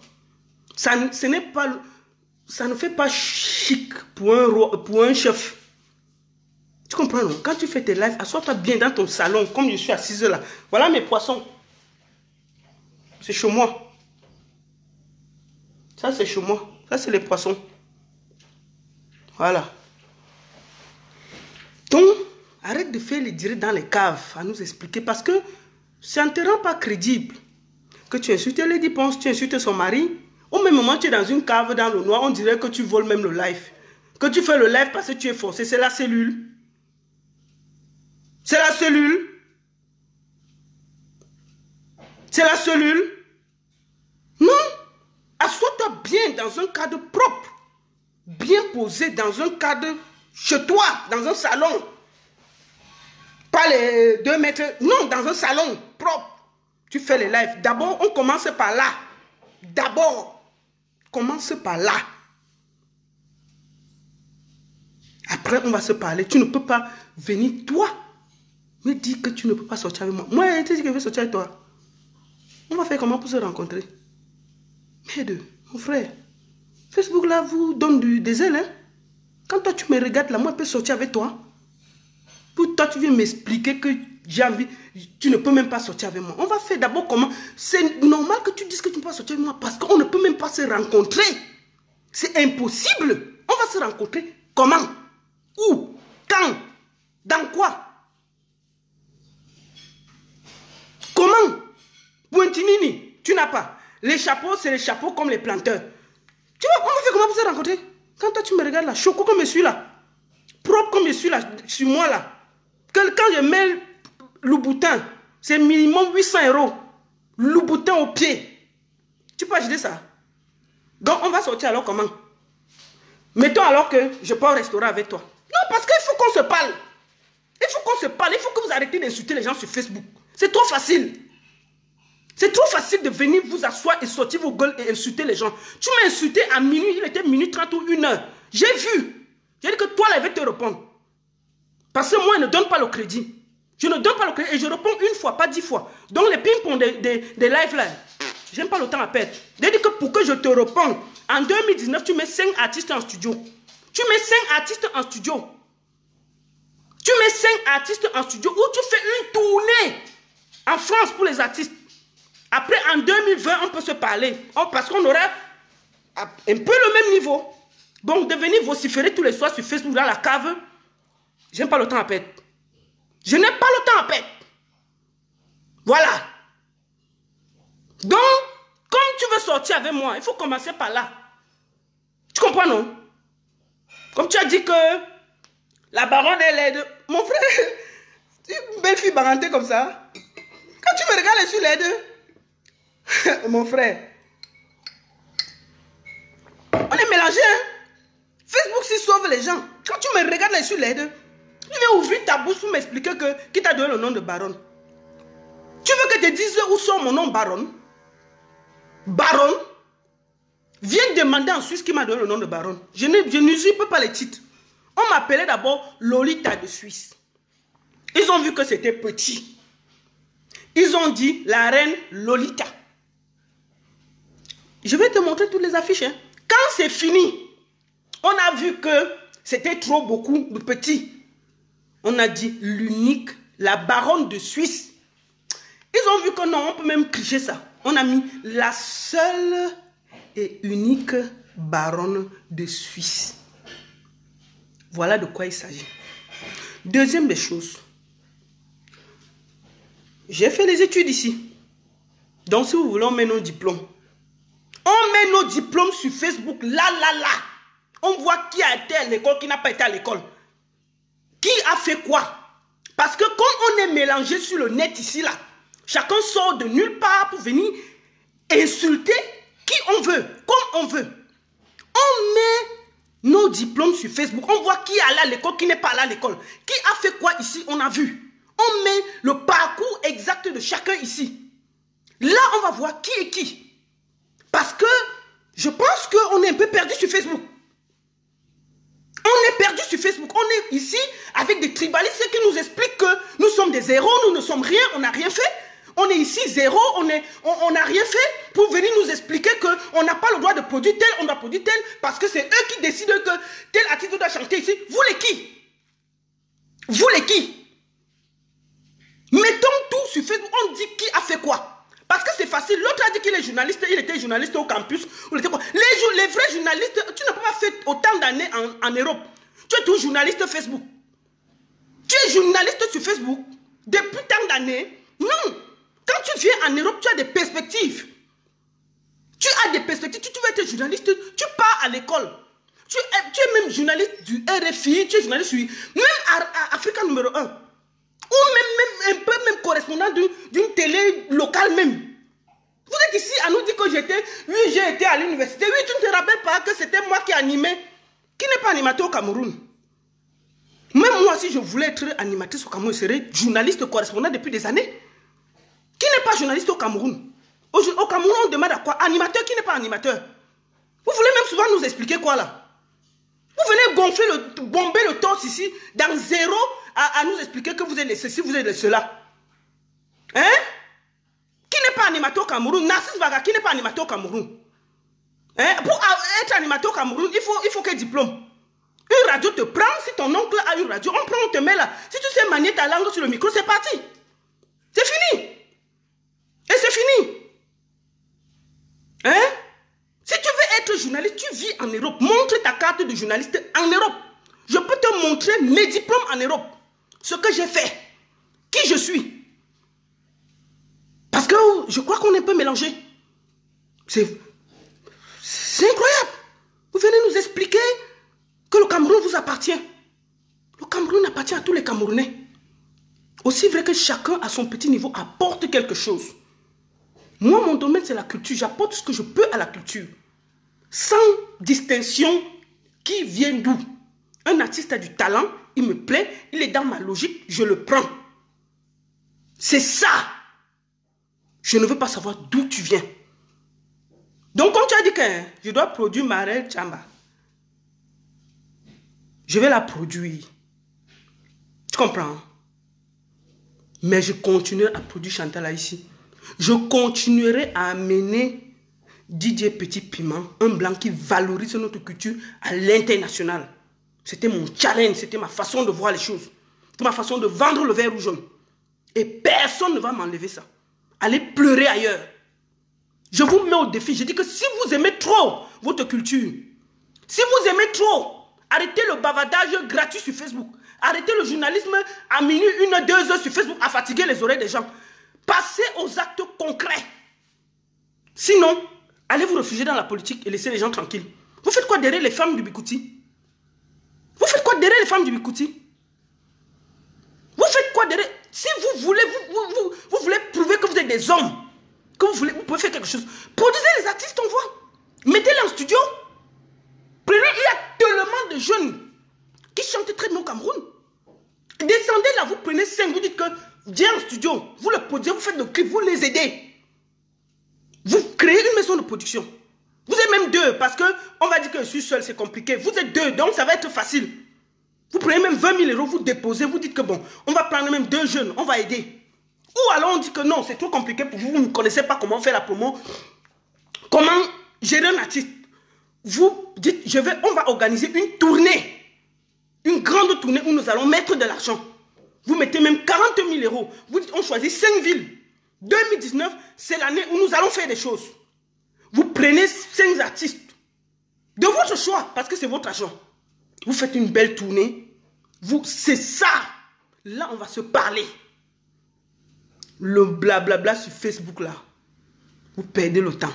Speaker 1: Ça ne fait pas chic pour un chef. Tu comprends, non? Quand tu fais tes lives, assois-toi bien dans ton salon, comme je suis assise là. Voilà mes poissons. C'est chez moi. Ça, c'est chez moi. Ça, c'est les poissons. Voilà. Donc, arrête de faire les directs dans les caves à nous expliquer parce que ça ne te rend pas crédible. Que tu insultes Lady Ponce, tu insultes son mari. Au même moment, tu es dans une cave dans le noir, on dirait que tu voles même le live. Que tu fais le live parce que tu es forcé, c'est la cellule. C'est la cellule. C'est la cellule. Non. Assois-toi bien dans un cadre propre. Bien posé dans un cadre chez toi, dans un salon. Pas les 2 mètres. Non, dans un salon propre. Tu fais les lives. D'abord, on commence par là. D'abord, commence par là. Après, on va se parler. Tu ne peux pas venir, toi, me dire que tu ne peux pas sortir avec moi. Moi, je te dis que je veux sortir avec toi. On va faire comment pour se rencontrer? Merde, mon frère. Facebook, là, vous donne des ailes. Hein? Quand toi, tu me regardes, là, moi, je peux sortir avec toi. Pour toi, tu viens m'expliquer que j'ai envie. Tu ne peux même pas sortir avec moi. On va faire d'abord comment? C'est normal que tu dises que tu ne peux pas sortir avec moi parce qu'on ne peut même pas se rencontrer. C'est impossible. On va se rencontrer comment? Où? Quand? Dans quoi? Comment? Pointinini, tu n'as pas. Les chapeaux, c'est les chapeaux comme les planteurs. Tu vois, on va faire comment pour se rencontrer? Quand toi, tu me regardes là, choco comme je suis là, propre comme je suis là, sur moi là, quand je mets le boutin, c'est minimum 800 €. Le boutin au pied. Tu peux acheter ça? Donc, on va sortir alors comment? Mettons alors que je pars au restaurant avec toi. Non, parce qu'il faut qu'on se parle. Il faut qu'on se parle. Il faut que vous arrêtez d'insulter les gens sur Facebook. C'est trop facile. C'est trop facile de venir vous asseoir et sortir vos gueules et insulter les gens. Tu m'as insulté à minuit, il était minuit 30 ou 1h. J'ai vu. J'ai dit que toi, là, je vais te répondre. Parce que moi, je ne donne pas le crédit. Je ne donne pas le crédit et je réponds 1 fois, pas 10 fois. Donc, les ping-pong des lives là, j'aime pas le temps à perdre. J'ai dit que pour que je te réponde, en 2019, tu mets 5 artistes en studio. Tu mets 5 artistes en studio. Tu mets 5 artistes en studio où tu fais une tournée en France pour les artistes. Après, en 2020, on peut se parler. Parce qu'on aura un peu le même niveau. Donc, de venir vociférer tous les soirs sur Facebook dans la cave, je n'ai pas le temps à perdre. Je n'ai pas le temps à perdre. Voilà. Donc, comme tu veux sortir avec moi, il faut commencer par là. Tu comprends, non? Comme tu as dit que la baronne, elle est de... Mon frère, une belle fille barantée comme ça. Quand tu me regardes, elle est sur les deux. Mon frère. On est mélangés, hein? Facebook, s'il sauve les gens. Quand tu me regardes, elle est sur les deux. Tu viens ouvrir ta bouche pour m'expliquer qui t'a donné le nom de baronne. Tu veux que je te dise où sort mon nom baronne? Baronne? Viens demander en Suisse qui m'a donné le nom de baronne. Je n'usurpe pas les titres. On m'appelait d'abord Lolita de Suisse. Ils ont vu que c'était petit. Ils ont dit la reine Lolita. Je vais te montrer toutes les affiches. Hein. Quand c'est fini, on a vu que c'était trop beaucoup de petits. On a dit l'unique, la baronne de Suisse. Ils ont vu que non, on peut même clicher ça. On a mis la seule et unique baronne de Suisse. Voilà de quoi il s'agit. Deuxième des choses. J'ai fait les études ici. Donc si vous voulez, on met nos diplômes. On met nos diplômes sur Facebook. Là. on voit qui a été à l'école, qui n'a pas été à l'école. Qui a fait quoi? Parce que quand on est mélangé sur le net ici, là, chacun sort de nulle part pour venir insulter qui on veut, comme on veut. On met nos diplômes sur Facebook. On voit qui est allé à l'école, qui n'est pas allé à l'école. Qui a fait quoi ici, on a vu. On met le parcours exact de chacun ici. Là, on va voir qui est qui. Parce que je pense qu'on est un peu perdu sur Facebook. On est perdu sur Facebook. On est ici avec des tribalistes qui nous expliquent que nous sommes des héros, nous ne sommes rien, on n'a rien fait. On est ici zéro, on n'a rien fait pour venir nous expliquer qu'on n'a pas le droit de produire tel, on doit produire tel, parce que c'est eux qui décident que tel artiste doit chanter ici. Vous les qui? Vous les qui? Mettons tout sur Facebook, on dit qui a fait quoi. Parce que c'est facile. L'autre a dit qu'il est journaliste, il était journaliste au campus. Les vrais journalistes, tu n'as pas fait autant d'années en Europe. Tu es tout journaliste Facebook. Tu es journaliste sur Facebook depuis tant d'années. Non. Quand tu viens en Europe, tu as des perspectives. Tu as des perspectives. Tu veux être journaliste, tu pars à l'école. Tu es même journaliste du RFI, tu es journaliste même à Africa numéro 1. Ou même un peu même correspondant d'une télé locale même. Vous êtes ici à nous dire que j'ai été à l'université. Oui, tu ne te rappelles pas que c'était moi qui animais. Qui n'est pas animateur au Cameroun? Même moi, si je voulais être animatrice au Cameroun, je serais journaliste correspondant depuis des années. Qui n'est pas journaliste au Cameroun? Au Cameroun, on demande à quoi? Animateur, qui n'est pas animateur? Vous voulez même souvent nous expliquer quoi là? Vous venez bomber le torse ici, dans zéro, à nous expliquer que vous êtes les ceci, vous êtes les cela. Hein? Qui n'est pas animateur au Cameroun? Narcisse Vaga, qui n'est pas animateur au Cameroun? Hein? Pour être animateur au Cameroun, il faut quel diplôme? Une radio te prend, si ton oncle a une radio, on te met là. Si tu sais manier ta langue sur le micro, c'est parti. C'est fini. Et c'est fini. Hein? Si tu veux être journaliste, tu vis en Europe. Montre ta carte de journaliste en Europe. Je peux te montrer mes diplômes en Europe. Ce que j'ai fait. Qui je suis. Parce que je crois qu'on est un peu mélangé. C'est incroyable. Vous venez nous expliquer que le Cameroun vous appartient. Le Cameroun appartient à tous les Camerounais. Aussi vrai que chacun à son petit niveau apporte quelque chose. Moi, mon domaine, c'est la culture. J'apporte ce que je peux à la culture. Sans distinction qui vient d'où. Un artiste a du talent, il me plaît, il est dans ma logique, je le prends. C'est ça. Je ne veux pas savoir d'où tu viens. Donc, quand tu as dit que je dois produire Marelle Chamba, je vais la produire. Tu comprends? Mais je continuerai à produire Chantal ici. Je continuerai à amener DJ Petit Piment, un blanc qui valorise notre culture à l'international. C'était mon challenge, c'était ma façon de voir les choses. C'était ma façon de vendre le vert ou jaune. Et personne ne va m'enlever ça. Allez pleurer ailleurs. Je vous mets au défi. Je dis que si vous aimez trop votre culture, si vous aimez trop, arrêtez le bavardage gratuit sur Facebook. Arrêtez le journalisme à minuit, 1, 2 heures sur Facebook à fatiguer les oreilles des gens. Passez aux actes concrets. Sinon, allez vous réfugier dans la politique et laissez les gens tranquilles. Vous faites quoi derrière les femmes du Bikouti? Vous faites quoi derrière les femmes du Bikouti? Vous faites quoi derrière? Si vous voulez, vous voulez prouver que vous êtes des hommes, que vous pouvez faire quelque chose. Produisez les artistes, on voit. Mettez-les en studio. Prenez, il y a tellement de jeunes qui chantent très bien au Cameroun. Descendez là, vous prenez 5, vous dites que viens en studio, vous le produisez, vous faites le clip, vous les aidez. Vous créez une maison de production. Vous êtes même 2, parce qu'on va dire que je suis seul, c'est compliqué. Vous êtes 2, donc ça va être facile. Vous prenez même 20 000 euros, vous déposez, vous dites que bon, on va prendre même 2 jeunes, on va aider. Ou alors on dit que non, c'est trop compliqué pour vous, vous ne connaissez pas comment faire la promo, comment gérer un artiste. Vous dites, on va organiser une tournée, une grande tournée où nous allons mettre de l'argent. Vous mettez même 40 000 euros. Vous dites, on choisit 5 villes. 2019, c'est l'année où nous allons faire des choses. Vous prenez 5 artistes de votre choix, parce que c'est votre argent. Vous faites une belle tournée. C'est ça. Là, on va se parler. Le blablabla sur Facebook, là, vous perdez le temps.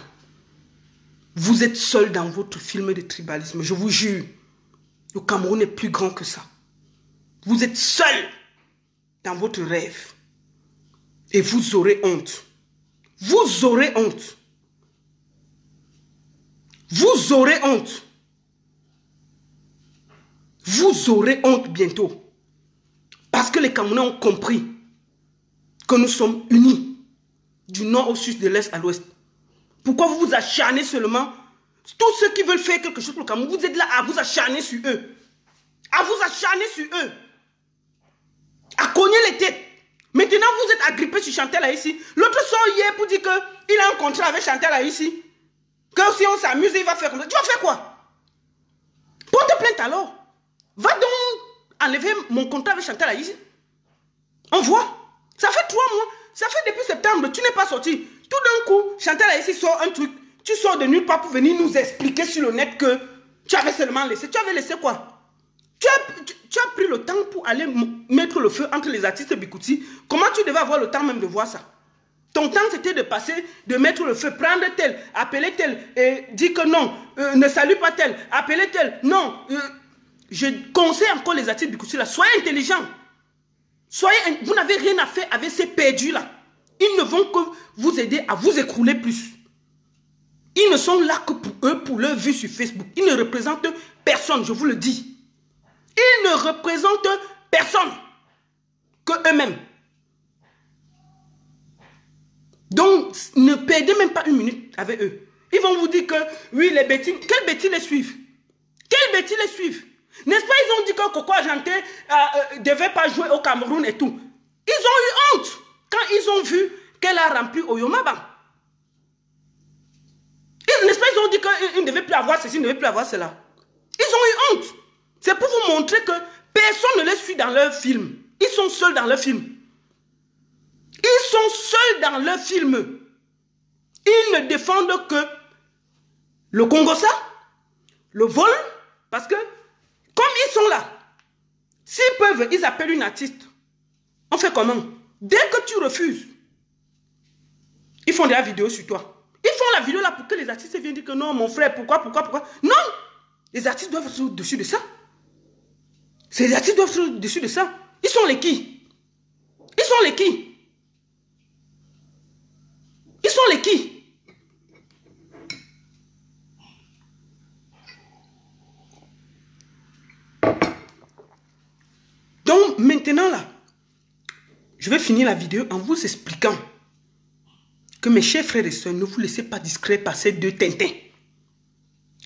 Speaker 1: Vous êtes seul dans votre film de tribalisme, je vous jure. Le Cameroun est plus grand que ça. Vous êtes seul dans votre rêve. Et vous aurez honte. Vous aurez honte. Vous aurez honte. Vous aurez honte bientôt. Parce que les Camerounais ont compris que nous sommes unis. Du nord au sud, de l'est à l'ouest. Pourquoi vous vous acharnez seulement? Tous ceux qui veulent faire quelque chose pour le Cameroun, vous êtes là à vous acharner sur eux. À vous acharner sur eux. À cogner les têtes. Maintenant, vous êtes agrippés sur Chantal Aïssi. L'autre sort hier pour dire qu'il a un contrat avec Chantal Aïssi. Que si on s'amuse, il va faire comme ça. Tu vas faire quoi? Porte plainte alors. Va donc enlever mon contrat avec Chantal Aïssi. On voit. Ça fait 3 mois. Ça fait depuis septembre. Tu n'es pas sorti. Tout d'un coup, Chantal Aïssi sort un truc. Tu sors de nulle part pour venir nous expliquer sur le net que tu avais seulement laissé. Tu avais laissé quoi? Tu as pris le temps pour aller mettre le feu entre les artistes Bikouti. Comment tu devais avoir le temps même de voir ça? Ton temps, c'était de passer, de mettre le feu, prendre tel, appeler tel, et dire que non, ne salue pas tel, appeler tel, non. Je conseille encore les artistes Bikouti là, soyez intelligents. Vous n'avez rien à faire avec ces perdus là. Ils ne vont que vous aider à vous écrouler plus. Ils ne sont là que pour eux, pour leur vue sur Facebook. Ils ne représentent personne, je vous le dis. Ils ne représentent personne que eux-mêmes. Donc, ne perdez même pas 1 minute avec eux. Ils vont vous dire que, oui, les bêtises, quelles bêtises les suivent? Quelles bêtises les suivent? N'est-ce pas, ils ont dit que Coco Ajanté ne devait pas jouer au Cameroun et tout. Ils ont eu honte quand ils ont vu qu'elle a rempli Oyomaba. N'est-ce pas, ils ont dit qu'ils ne devaient plus avoir ceci, ils ne devaient plus avoir cela. Ils ont eu honte. C'est pour vous montrer que personne ne les suit dans leur film. Ils sont seuls dans leur film. Ils sont seuls dans leur film. Ils ne défendent que le Congossa, le vol, parce que comme ils sont là, s'ils peuvent, ils appellent une artiste. On fait comment? Dès que tu refuses, ils font des vidéos sur toi. Ils font la vidéo là pour que les artistes viennent dire que non, mon frère, pourquoi? Non! Les artistes doivent être au-dessus de ça. Ces artistes doivent être au-dessus de ça. Ils sont les qui? Ils sont les qui? Ils sont les qui? Donc maintenant là, je vais finir la vidéo en vous expliquant que mes chers frères et sœurs, ne vous laissez pas discret par ces 2 tintins.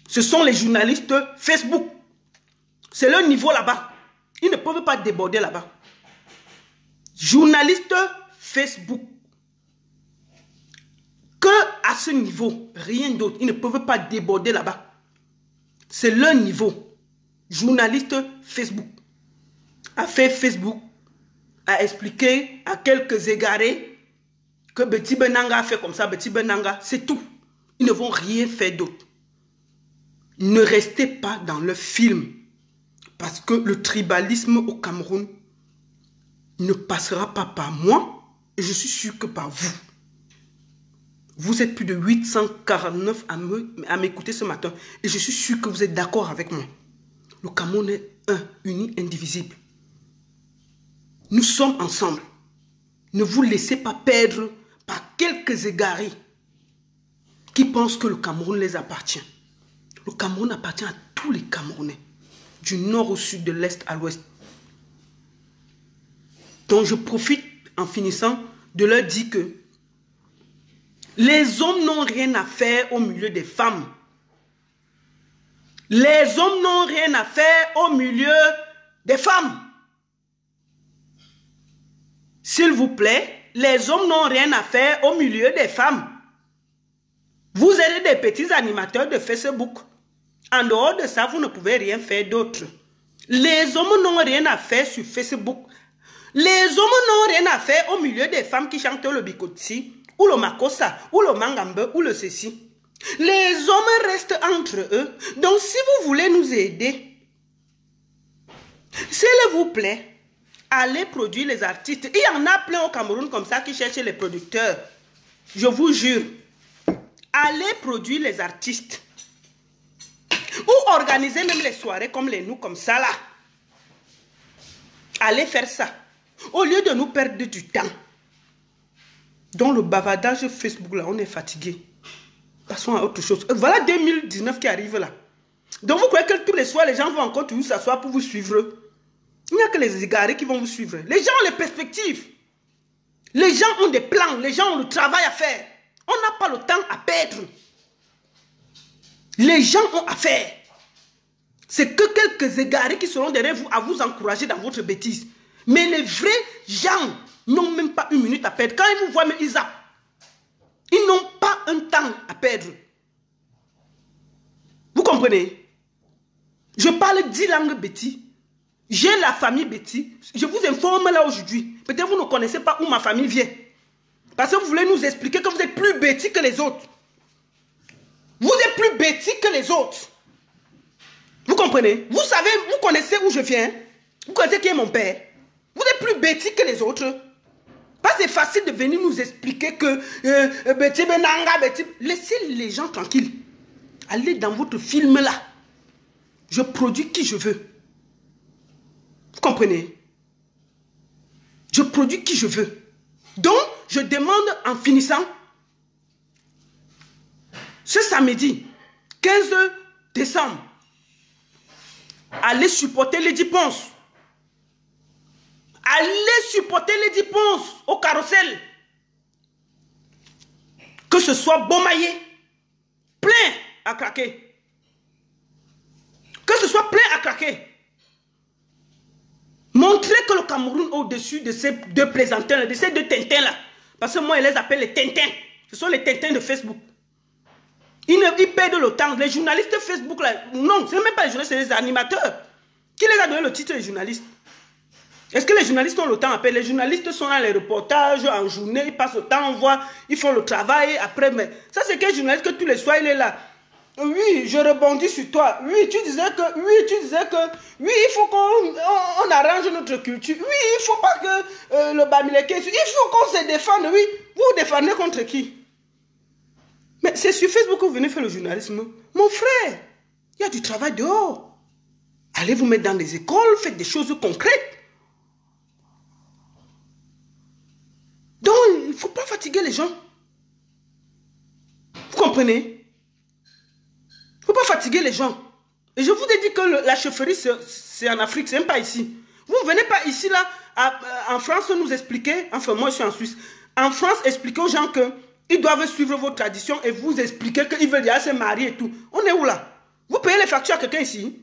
Speaker 1: Ce sont les journalistes Facebook. C'est leur niveau là-bas. Ils ne peuvent pas déborder là-bas. Journalistes Facebook. Que à ce niveau, rien d'autre. Ils ne peuvent pas déborder là-bas. C'est leur niveau. Journaliste Facebook. A fait Facebook, a expliqué à quelques égarés que Betty Benanga a fait comme ça, Betty Benanga, c'est tout. Ils ne vont rien faire d'autre. Ne restez pas dans le film. Parce que le tribalisme au Cameroun ne passera pas par moi. Et je suis sûr que par vous. Vous êtes plus de 849 à m'écouter ce matin. Et je suis sûr que vous êtes d'accord avec moi. Le Cameroun est un, uni, indivisible. Nous sommes ensemble. Ne vous laissez pas perdre par quelques égarés qui pensent que le Cameroun les appartient. Le Cameroun appartient à tous les Camerounais. Du nord au sud, de l'est à l'ouest. Donc je profite en finissant de leur dire que les hommes n'ont rien à faire au milieu des femmes. Les hommes n'ont rien à faire au milieu des femmes. S'il vous plaît, les hommes n'ont rien à faire au milieu des femmes. Vous êtes des petits animateurs de Facebook. En dehors de ça, vous ne pouvez rien faire d'autre. Les hommes n'ont rien à faire sur Facebook. Les hommes n'ont rien à faire au milieu des femmes qui chantent le bikoti, ou le makossa, ou le mangambe, ou le ceci. Les hommes restent entre eux. Donc si vous voulez nous aider, s'il vous plaît, allez produire les artistes. Il y en a plein au Cameroun comme ça qui cherchent les producteurs. Je vous jure. Allez produire les artistes. Ou organisez même les soirées comme les nous, comme ça là. Allez faire ça. Au lieu de nous perdre du temps. Dans le bavardage Facebook là, on est fatigué. Passons à autre chose. Voilà 2019 qui arrive là. Donc vous croyez que tous les soirs, les gens vont encore toujours s'asseoir pour vous suivre? Il n'y a que les égarés qui vont vous suivre. Les gens ont les perspectives. Les gens ont des plans. Les gens ont le travail à faire. On n'a pas le temps à perdre. Les gens ont à faire. C'est que quelques égarés qui seront derrière vous à vous encourager dans votre bêtise. Mais les vrais gens n'ont même pas une minute à perdre. Quand ils vous voient, ils zappent. Ils n'ont pas un temps à perdre. Vous comprenez? Je parle 10 langues Betty. J'ai la famille Betty. Je vous informe là aujourd'hui. Peut-être vous ne connaissez pas où ma famille vient. Parce que vous voulez nous expliquer que vous êtes plus Betty que les autres. Vous êtes plus Betty que les autres. Vous comprenez? Vous savez, vous connaissez où je viens. Vous connaissez qui est mon père. Vous êtes plus Betty que les autres. Parce que c'est facile de venir nous expliquer que Betty Benanga, Betty... Laissez les gens tranquilles. Allez dans votre film là. Je produis qui je veux. Vous comprenez? Je produis qui je veux. Donc, je demande en finissant, ce samedi, 15 décembre, allez supporter Lady Ponce. Allez supporter Lady Ponce au carrousel. Que ce soit Bomaye, plein à craquer. Que ce soit plein à craquer. Montrez que le Cameroun au-dessus de ces deux plaisantins, de ces deux tintins-là. Parce que moi, je les appelle les tintins. Ce sont les tintins de Facebook. Ils perdent le temps. Les journalistes Facebook, là, non, ce n'est même pas les journalistes, c'est les animateurs. Qui les a donné le titre de journaliste? Est-ce que les journalistes ont le temps à perdre? Les journalistes sont dans les reportages, en journée, ils passent le temps, on voit, ils font le travail, après, mais ça c'est quel journaliste que tous les soirs il est là? Oui, je rebondis sur toi. Oui, tu disais que, oui, il faut qu'on arrange notre culture. Oui, il ne faut pas que le Bamileke, il faut qu'on se défende. Oui, vous défendez contre qui? Mais c'est sur Facebook que vous venez faire le journalisme. Mon frère, il y a du travail dehors. Allez vous mettre dans des écoles, faites des choses concrètes. Donc, il ne faut pas fatiguer les gens. Vous comprenez? Il ne faut pas fatiguer les gens. Et je vous ai dit que la chefferie, c'est en Afrique, c'est même pas ici. Vous ne venez pas ici, là, en France, nous expliquer, enfin moi je suis en Suisse, en France, expliquer aux gens qu'ils doivent suivre vos traditions et vous expliquer qu'ils veulent déjà se marier et tout. On est où là? Vous payez les factures à quelqu'un ici?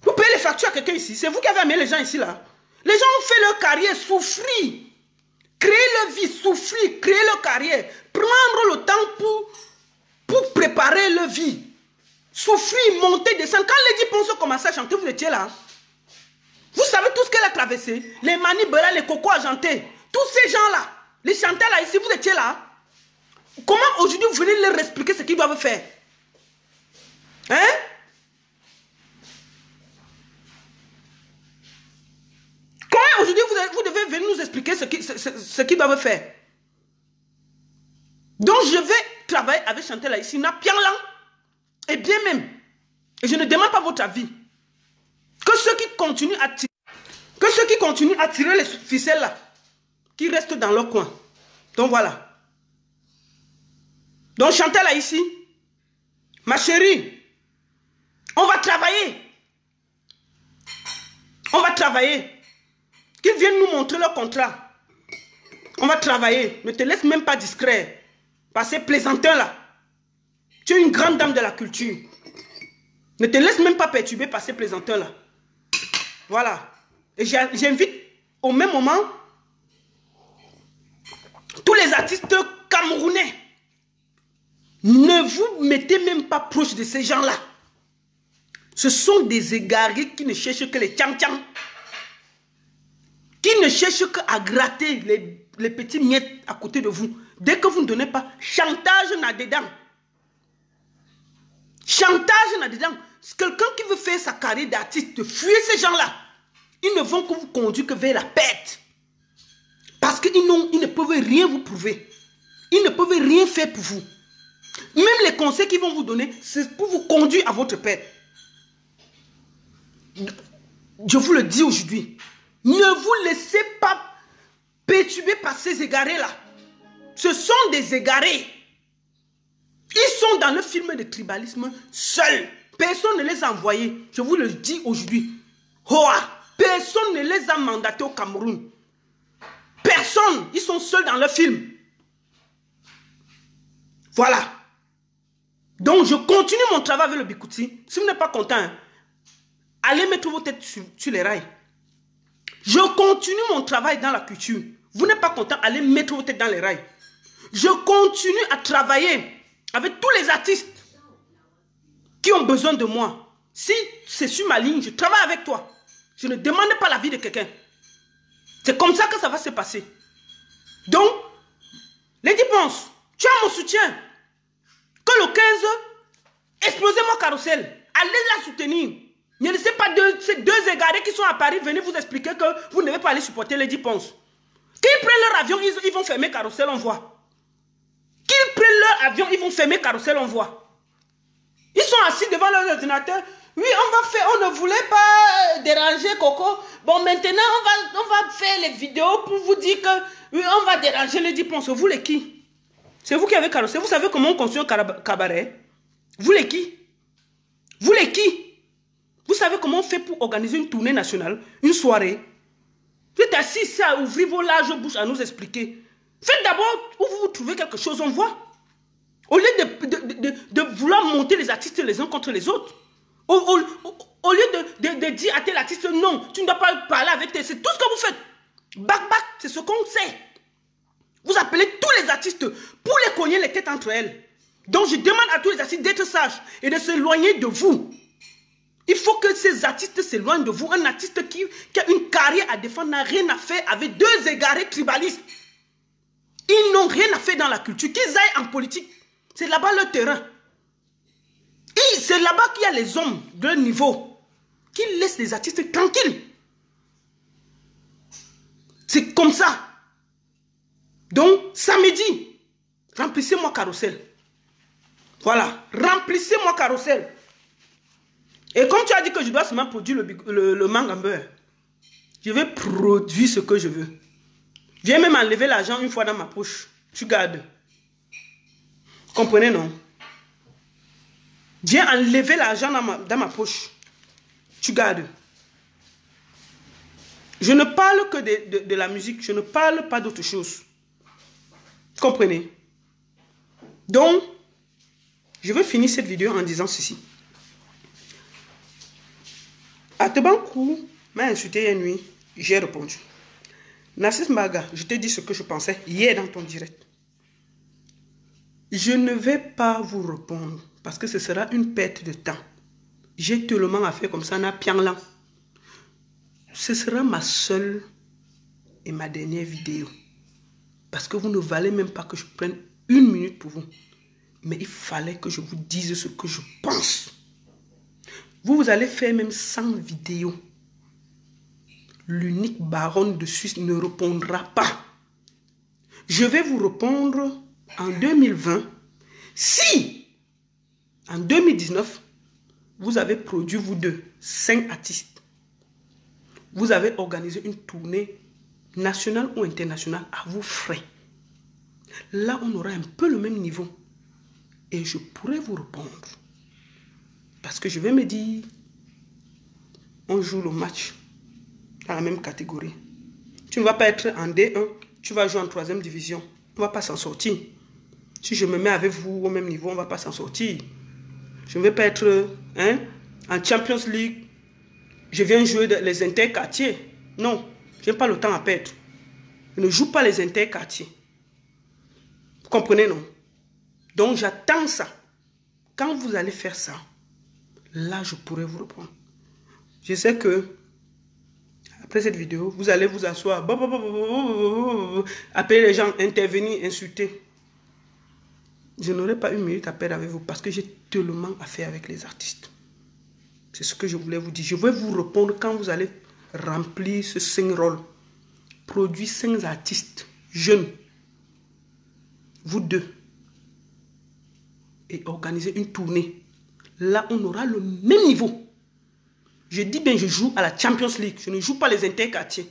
Speaker 1: Vous payez les factures à quelqu'un ici? C'est vous qui avez amené les gens ici, là. Les gens ont fait leur carrière, souffrir. Créer leur vie, souffrir, créer leur carrière. Prendre le temps pour préparer leur vie. Souffrir, monter, descendre. Quand Lady Ponce commençait à chanter, vous étiez là. Vous savez tout ce qu'elle a traversé. Les manibela, les cocos argentés. Tous ces gens-là. Les chanteurs là ici, vous étiez là. Comment aujourd'hui vous venez leur expliquer ce qu'ils doivent faire? Hein? Comment aujourd'hui vous devez venir nous expliquer ce qu'ils doivent faire? Donc je vais travailler avec Chantal là ici, n'a bien là. Et bien même, et je ne demande pas votre avis, que ceux qui continuent à tirer les ficelles là, qui restent dans leur coin. Donc voilà. Donc Chantal là ici, ma chérie, on va travailler. On va travailler. Qu'ils viennent nous montrer leur contrat. On va travailler. Ne te laisse même pas discret. Par ces plaisantins là. Tu es une grande dame de la culture. Ne te laisse même pas perturber par ces plaisantins-là. Voilà. Et j'invite au même moment tous les artistes camerounais. Ne vous mettez même pas proche de ces gens-là. Ce sont des égarés qui ne cherchent que les tchang-tchang. Qui ne cherchent qu'à gratter les petits miettes à côté de vous. Dès que vous ne donnez pas, chantage là-dedans. Chantage là-dedans. Quelqu'un qui veut faire sa carrière d'artiste, fuyez ces gens-là. Ils ne vont que vous conduire que vers la perte. Parce qu'ils ne peuvent rien vous prouver. Ils ne peuvent rien faire pour vous. Même les conseils qu'ils vont vous donner, c'est pour vous conduire à votre perte. Je vous le dis aujourd'hui. Ne vous laissez pas perturber par ces égarés-là. Ce sont des égarés. Ils sont dans le film de tribalisme seuls. Personne ne les a envoyés. Je vous le dis aujourd'hui. Personne ne les a mandatés au Cameroun. Personne. Ils sont seuls dans le film. Voilà. Donc, je continue mon travail avec le Bikouti. Si vous n'êtes pas content, hein, allez mettre vos têtes sur les rails. Je continue mon travail dans la culture. Vous n'êtes pas content, allez mettre vos têtes dans les rails. Je continue à travailler avec tous les artistes qui ont besoin de moi. Si c'est sur ma ligne, je travaille avec toi. Je ne demande pas l'avis de quelqu'un. C'est comme ça que ça va se passer. Donc, Lady Ponce, tu as mon soutien. Que le 15, explosez mon carrousel. Allez la soutenir. Ne laissez pas ces deux égarés qui sont à Paris venir vous expliquer que vous ne devez pas aller supporter Lady Ponce. Qu'ils prennent leur avion, ils vont fermer carrousel, on voit. Qu'ils prennent leur avion, ils vont fermer carrousel, on voit. Ils sont assis devant leur ordinateur. Oui, on ne voulait pas déranger Coco. Bon, maintenant, on va faire les vidéos pour vous dire que oui, on va déranger Lady Ponce. Vous les qui? C'est vous qui avez carrousel. Vous savez comment on construit un cabaret? Vous les qui? Vous les qui? Vous savez comment on fait pour organiser une tournée nationale, une soirée? Vous êtes assis ici à ouvrir vos larges bouches à nous expliquer. Faites d'abord où vous trouvez quelque chose, on voit. Au lieu de vouloir monter les artistes les uns contre les autres. Au lieu de dire à tel artiste, non, tu ne dois pas parler avec tel. C'est tout ce que vous faites. Bac, c'est ce qu'on sait. Vous appelez tous les artistes pour les cogner les têtes entre elles. Donc je demande à tous les artistes d'être sages et de s'éloigner de vous. Il faut que ces artistes s'éloignent de vous. Un artiste qui a une carrière à défendre n'a rien à faire avec deux égarés tribalistes. Ils n'ont rien à faire dans la culture. Qu'ils aillent en politique. C'est là-bas leur terrain. C'est là-bas qu'il y a les hommes de leur niveau. Qui laissent les artistes tranquilles. C'est comme ça. Donc, samedi, remplissez-moi carrousel. Voilà. Remplissez-moi carrousel. Et comme tu as dit que je dois seulement produire le mangamber, je vais produire ce que je veux. Viens même enlever l'argent une fois dans ma poche. Tu gardes. Comprenez, non? Viens enlever l'argent dans ma poche. Tu gardes. Je ne parle que de la musique. Je ne parle pas d'autre chose. Comprenez? Donc, je vais finir cette vidéo en disant ceci. Atebankou m'a insulté hier nuit. J'ai répondu. Narcisse Maga, je t'ai dit ce que je pensais hier dans ton direct. Je ne vais pas vous répondre parce que ce sera une perte de temps. J'ai tellement à faire comme ça, n'a pianglan. Ce sera ma seule et ma dernière vidéo. Parce que vous ne valez même pas que je prenne une minute pour vous. Mais il fallait que je vous dise ce que je pense. Vous allez faire même 100 vidéos. L'unique baronne de Suisse ne répondra pas. Je vais vous répondre en 2020. Si, en 2019, vous avez produit, vous deux, 5 artistes. Vous avez organisé une tournée nationale ou internationale à vos frais. Là, on aura un peu le même niveau. Et je pourrais vous répondre. Parce que je vais me dire, on joue le match dans la même catégorie. Tu ne vas pas être en D1, tu vas jouer en 3e division. On ne va pas s'en sortir. Si je me mets avec vous au même niveau, on ne va pas s'en sortir. Je ne vais pas être en Champions League. Je viens jouer les interquartiers. Non, je n'ai pas le temps à perdre. Je ne joue pas les interquartiers. Vous comprenez, non? Donc j'attends ça. Quand vous allez faire ça, là je pourrai vous répondre. Je sais que après cette vidéo, vous allez vous asseoir, appeler les gens, intervenir, insulter. Je n'aurai pas une minute à perdre avec vous parce que j'ai tellement à faire avec les artistes. C'est ce que je voulais vous dire. Je vais vous répondre quand vous allez remplir ce 5 rôles. Produire 5 artistes jeunes. Vous deux. et organiser une tournée. Là, on aura le même niveau. Je dis bien, je joue à la Champions League. Je ne joue pas les interquartiers.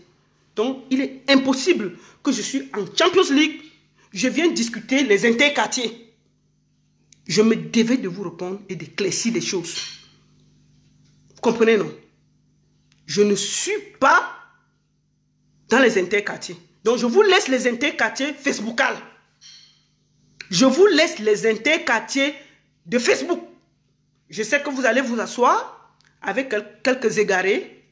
Speaker 1: Donc, il est impossible que je suis en Champions League. Je viens discuter les interquartiers. Je me devais de vous répondre et d'éclaircir les choses. Vous comprenez, non? Je ne suis pas dans les interquartiers. Donc, je vous laisse les interquartiers Facebookal. Je vous laisse les interquartiers de Facebook. Je sais que vous allez vous asseoir avec quelques égarés.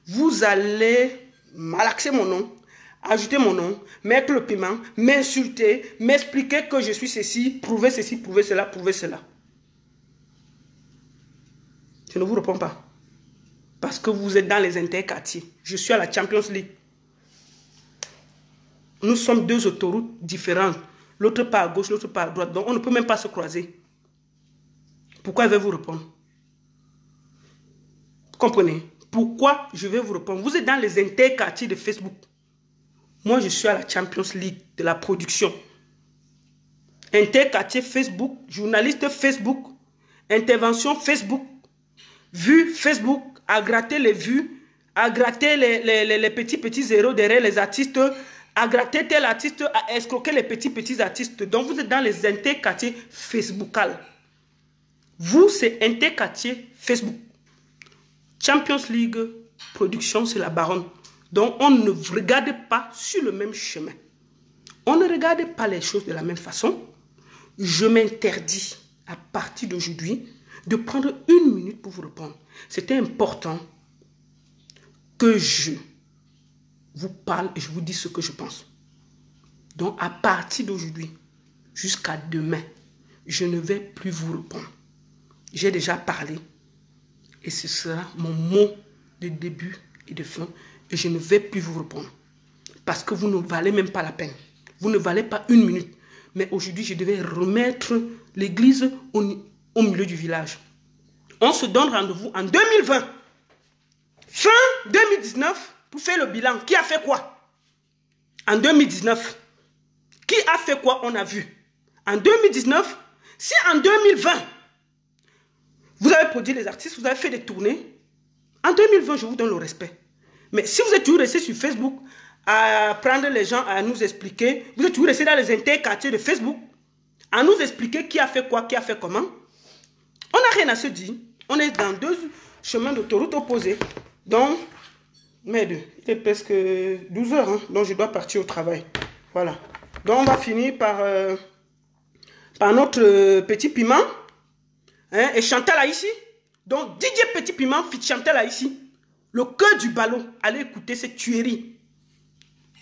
Speaker 1: Vous allez malaxer mon nom, ajouter mon nom, mettre le piment, m'insulter, m'expliquer que je suis ceci, prouver cela, prouver cela. Je ne vous réponds pas. Parce que vous êtes dans les interquartiers. Je suis à la Champions League. Nous sommes deux autoroutes différentes. L'autre part à gauche, l'autre part à droite. Donc on ne peut même pas se croiser. Pourquoi je vais vous répondre? Vous comprenez? Pourquoi je vais vous répondre? Vous êtes dans les interquartiers de Facebook. Moi, je suis à la Champions League de la production. Interquartier Facebook, journaliste Facebook, intervention Facebook, vue Facebook, à gratter les vues, à gratter les petits zéros derrière les artistes, à gratter tel artiste, à escroquer les petits artistes. Donc, vous êtes dans les interquartiers Facebookal. Vous, c'est interquartier Facebook. Champions League, production, c'est la baronne. Donc, on ne regarde pas sur le même chemin. On ne regarde pas les choses de la même façon. Je m'interdis, à partir d'aujourd'hui, de prendre une minute pour vous répondre. C'était important que je vous parle et je vous dis ce que je pense. Donc, à partir d'aujourd'hui, jusqu'à demain, je ne vais plus vous répondre. J'ai déjà parlé. Et ce sera mon mot de début et de fin. Et je ne vais plus vous répondre. Parce que vous ne valez même pas la peine. Vous ne valez pas une minute. Mais aujourd'hui, je devais remettre l'église au milieu du village. On se donne rendez-vous en 2020. Fin 2019, pour faire le bilan. Qui a fait quoi? En 2019. Qui a fait quoi? On a vu. En 2019, si en 2020, vous avez produit les artistes, vous avez fait des tournées, en 2020, je vous donne le respect. Mais si vous êtes toujours resté sur Facebook à prendre les gens à nous expliquer, vous êtes toujours resté dans les interquartiers de Facebook à nous expliquer qui a fait quoi, qui a fait comment, on n'a rien à se dire. On est dans deux chemins d'autoroute opposés. Donc, merde, il est presque 12 heures, hein, donc je dois partir au travail. Voilà. Donc, on va finir par notre petit piment. Hein, et Chantal a ici. Donc, DJ Petit Piment, fit Chantal a ici. Le cœur du ballon. Allez écouter cette tuerie.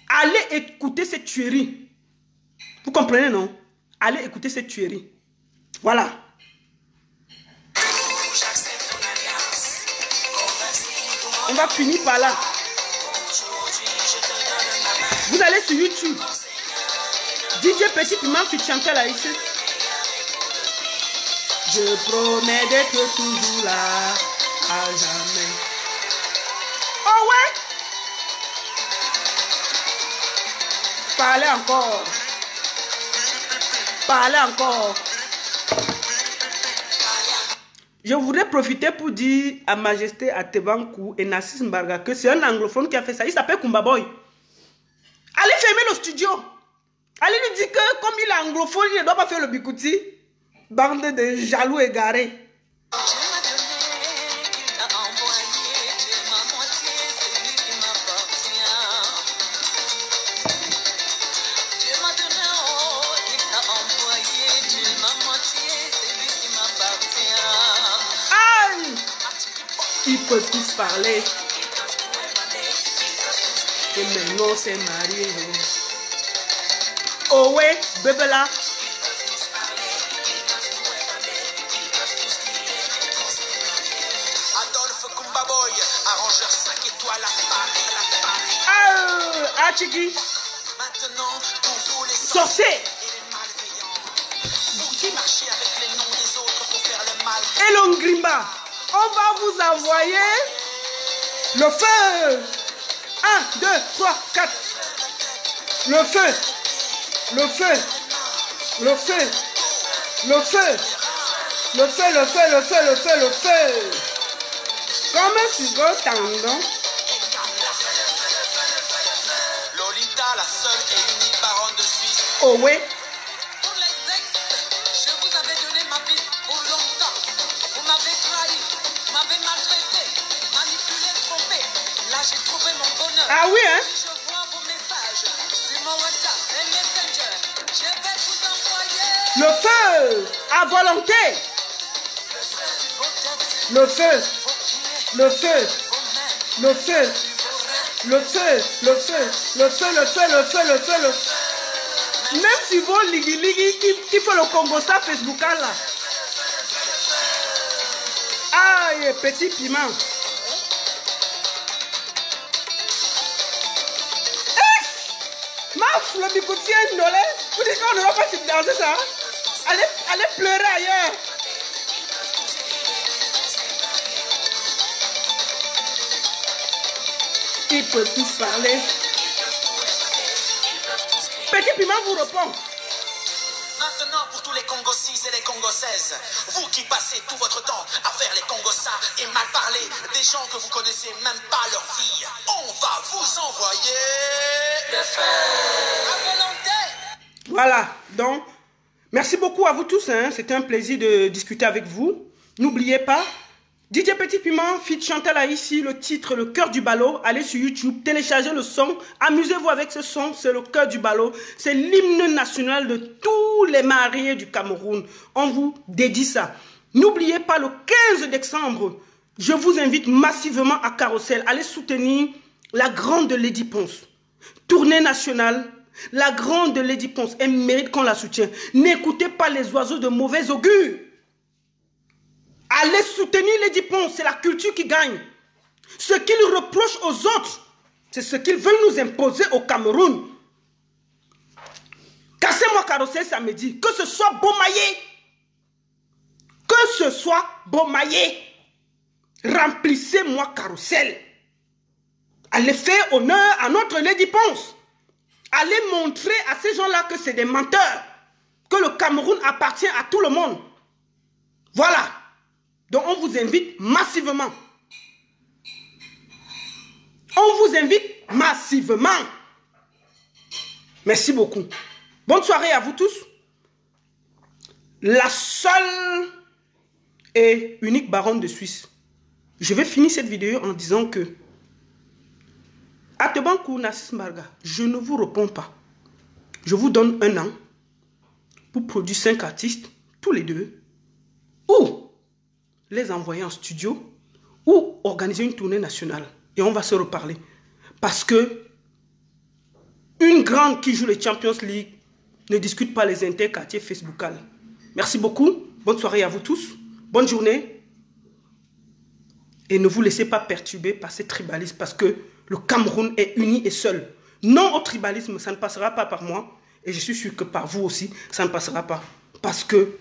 Speaker 1: Allez écouter cette tuerie. Vous comprenez, non? Allez écouter cette tuerie. Voilà. On va finir par là. Vous allez sur YouTube. DJ Petit Piment, fit Chantal a ici. Je promets d'être toujours là, à jamais. Oh ouais? Parlez encore. Parlez encore. Je voudrais profiter pour dire à Majesté Atebankou et Nassis Mbarga que c'est un anglophone qui a fait ça. Il s'appelle Kumba Boy. Allez fermer le studio. Allez lui dire que comme il est anglophone, il ne doit pas faire le bikouti. Bande de jaloux égarés. Aïe! Ils peuvent tous parler. Et maintenant c'est marié. Oh ouais, bébé là.
Speaker 2: Arrangeur 5 étoiles à Paris.
Speaker 1: Ah, Chiki.
Speaker 2: Maintenant, pour vous les
Speaker 1: Sorcier.
Speaker 2: et les malveillants, vous qui marchez avec les noms des autres pour faire le mal.
Speaker 1: Et l'Ongrimba, on va vous envoyer le feu. 1, 2, 3, 4. Le feu. Le feu. Le feu. Le feu. Le feu, le feu, le feu, le feu, le feu. Comme si gros tendon.
Speaker 2: Lolita, la seule et unique baronne de Suisse.
Speaker 1: Oh ouais.
Speaker 2: Pour les ex, je vous avais donné ma vie pour longtemps. Vous m'avez trahi, m'avez maltraité, manipulé, trompé. Là, j'ai trouvé mon bonheur.
Speaker 1: Ah oui, hein?
Speaker 2: Si je vois vos messages sur mon WhatsApp et Messenger, je vais vous envoyer
Speaker 1: Le feu à volonté.
Speaker 2: vos têtes,
Speaker 1: Le feu,
Speaker 2: vos pieds,
Speaker 1: le feu,
Speaker 2: vos mains,
Speaker 1: le feu,
Speaker 2: vos rêves.
Speaker 1: le feu, le feu, le feu, le feu, le feu, le feu, le feu. Même si vos ligi qui fait le Congo ça Facebook là. Aïe, petit piment. Maf, le bicoutier nolé. Vous dites qu'on ne va pas se danser ça. Allez pleurer ailleurs. Il peut tous parler. Petit piment vous répond.
Speaker 2: Maintenant, pour tous les Congos-6 et les Congos-16, vous qui passez tout votre temps à faire les Congos-ça et mal parler des gens que vous connaissez même pas leur fille, on va vous envoyer le feu à volonté.
Speaker 1: Voilà, donc, merci beaucoup à vous tous. Hein. C'était un plaisir de discuter avec vous. N'oubliez pas, DJ Petit Piment, feat Chantal ici, le titre Le Cœur du Ballot. Allez sur YouTube, téléchargez le son, amusez-vous avec ce son, c'est Le Cœur du Ballot. C'est l'hymne national de tous les mariés du Cameroun. On vous dédie ça. N'oubliez pas, le 15 décembre, je vous invite massivement à Carrousel. Allez soutenir la grande Lady Ponce. Tournée nationale, la grande Lady Ponce. Elle mérite qu'on la soutienne. N'écoutez pas les oiseaux de mauvais augure. Allez soutenir Lady Ponce, c'est la culture qui gagne. Ce qu'ils reprochent aux autres, c'est ce qu'ils veulent nous imposer au Cameroun. Cassez-moi Carrousel samedi, que ce soit Beaumaillé. Que ce soit Beaumaillé. Remplissez-moi Carrousel. Allez faire honneur à notre Lady Ponce. Allez montrer à ces gens-là que c'est des menteurs. Que le Cameroun appartient à tout le monde. Voilà. Donc on vous invite massivement. On vous invite massivement. Merci beaucoup. Bonne soirée à vous tous. La seule et unique baronne de Suisse. Je vais finir cette vidéo en disant que Atebankou Narcisse Marga, je ne vous réponds pas. Je vous donne 1 an pour produire 5 artistes, tous les deux, ou les envoyer en studio, ou organiser une tournée nationale. Et on va se reparler. Parce que une grande qui joue les Champions League ne discute pas les interquartiers Facebookal. Merci beaucoup. Bonne soirée à vous tous. Bonne journée. Et ne vous laissez pas perturber par ces tribalismes parce que le Cameroun est uni et seul. Non au tribalisme, ça ne passera pas par moi. Et je suis sûr que par vous aussi, ça ne passera pas. Parce que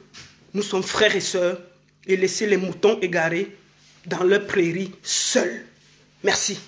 Speaker 1: nous sommes frères et sœurs et laissez les moutons égarés dans leur prairie seuls. Merci.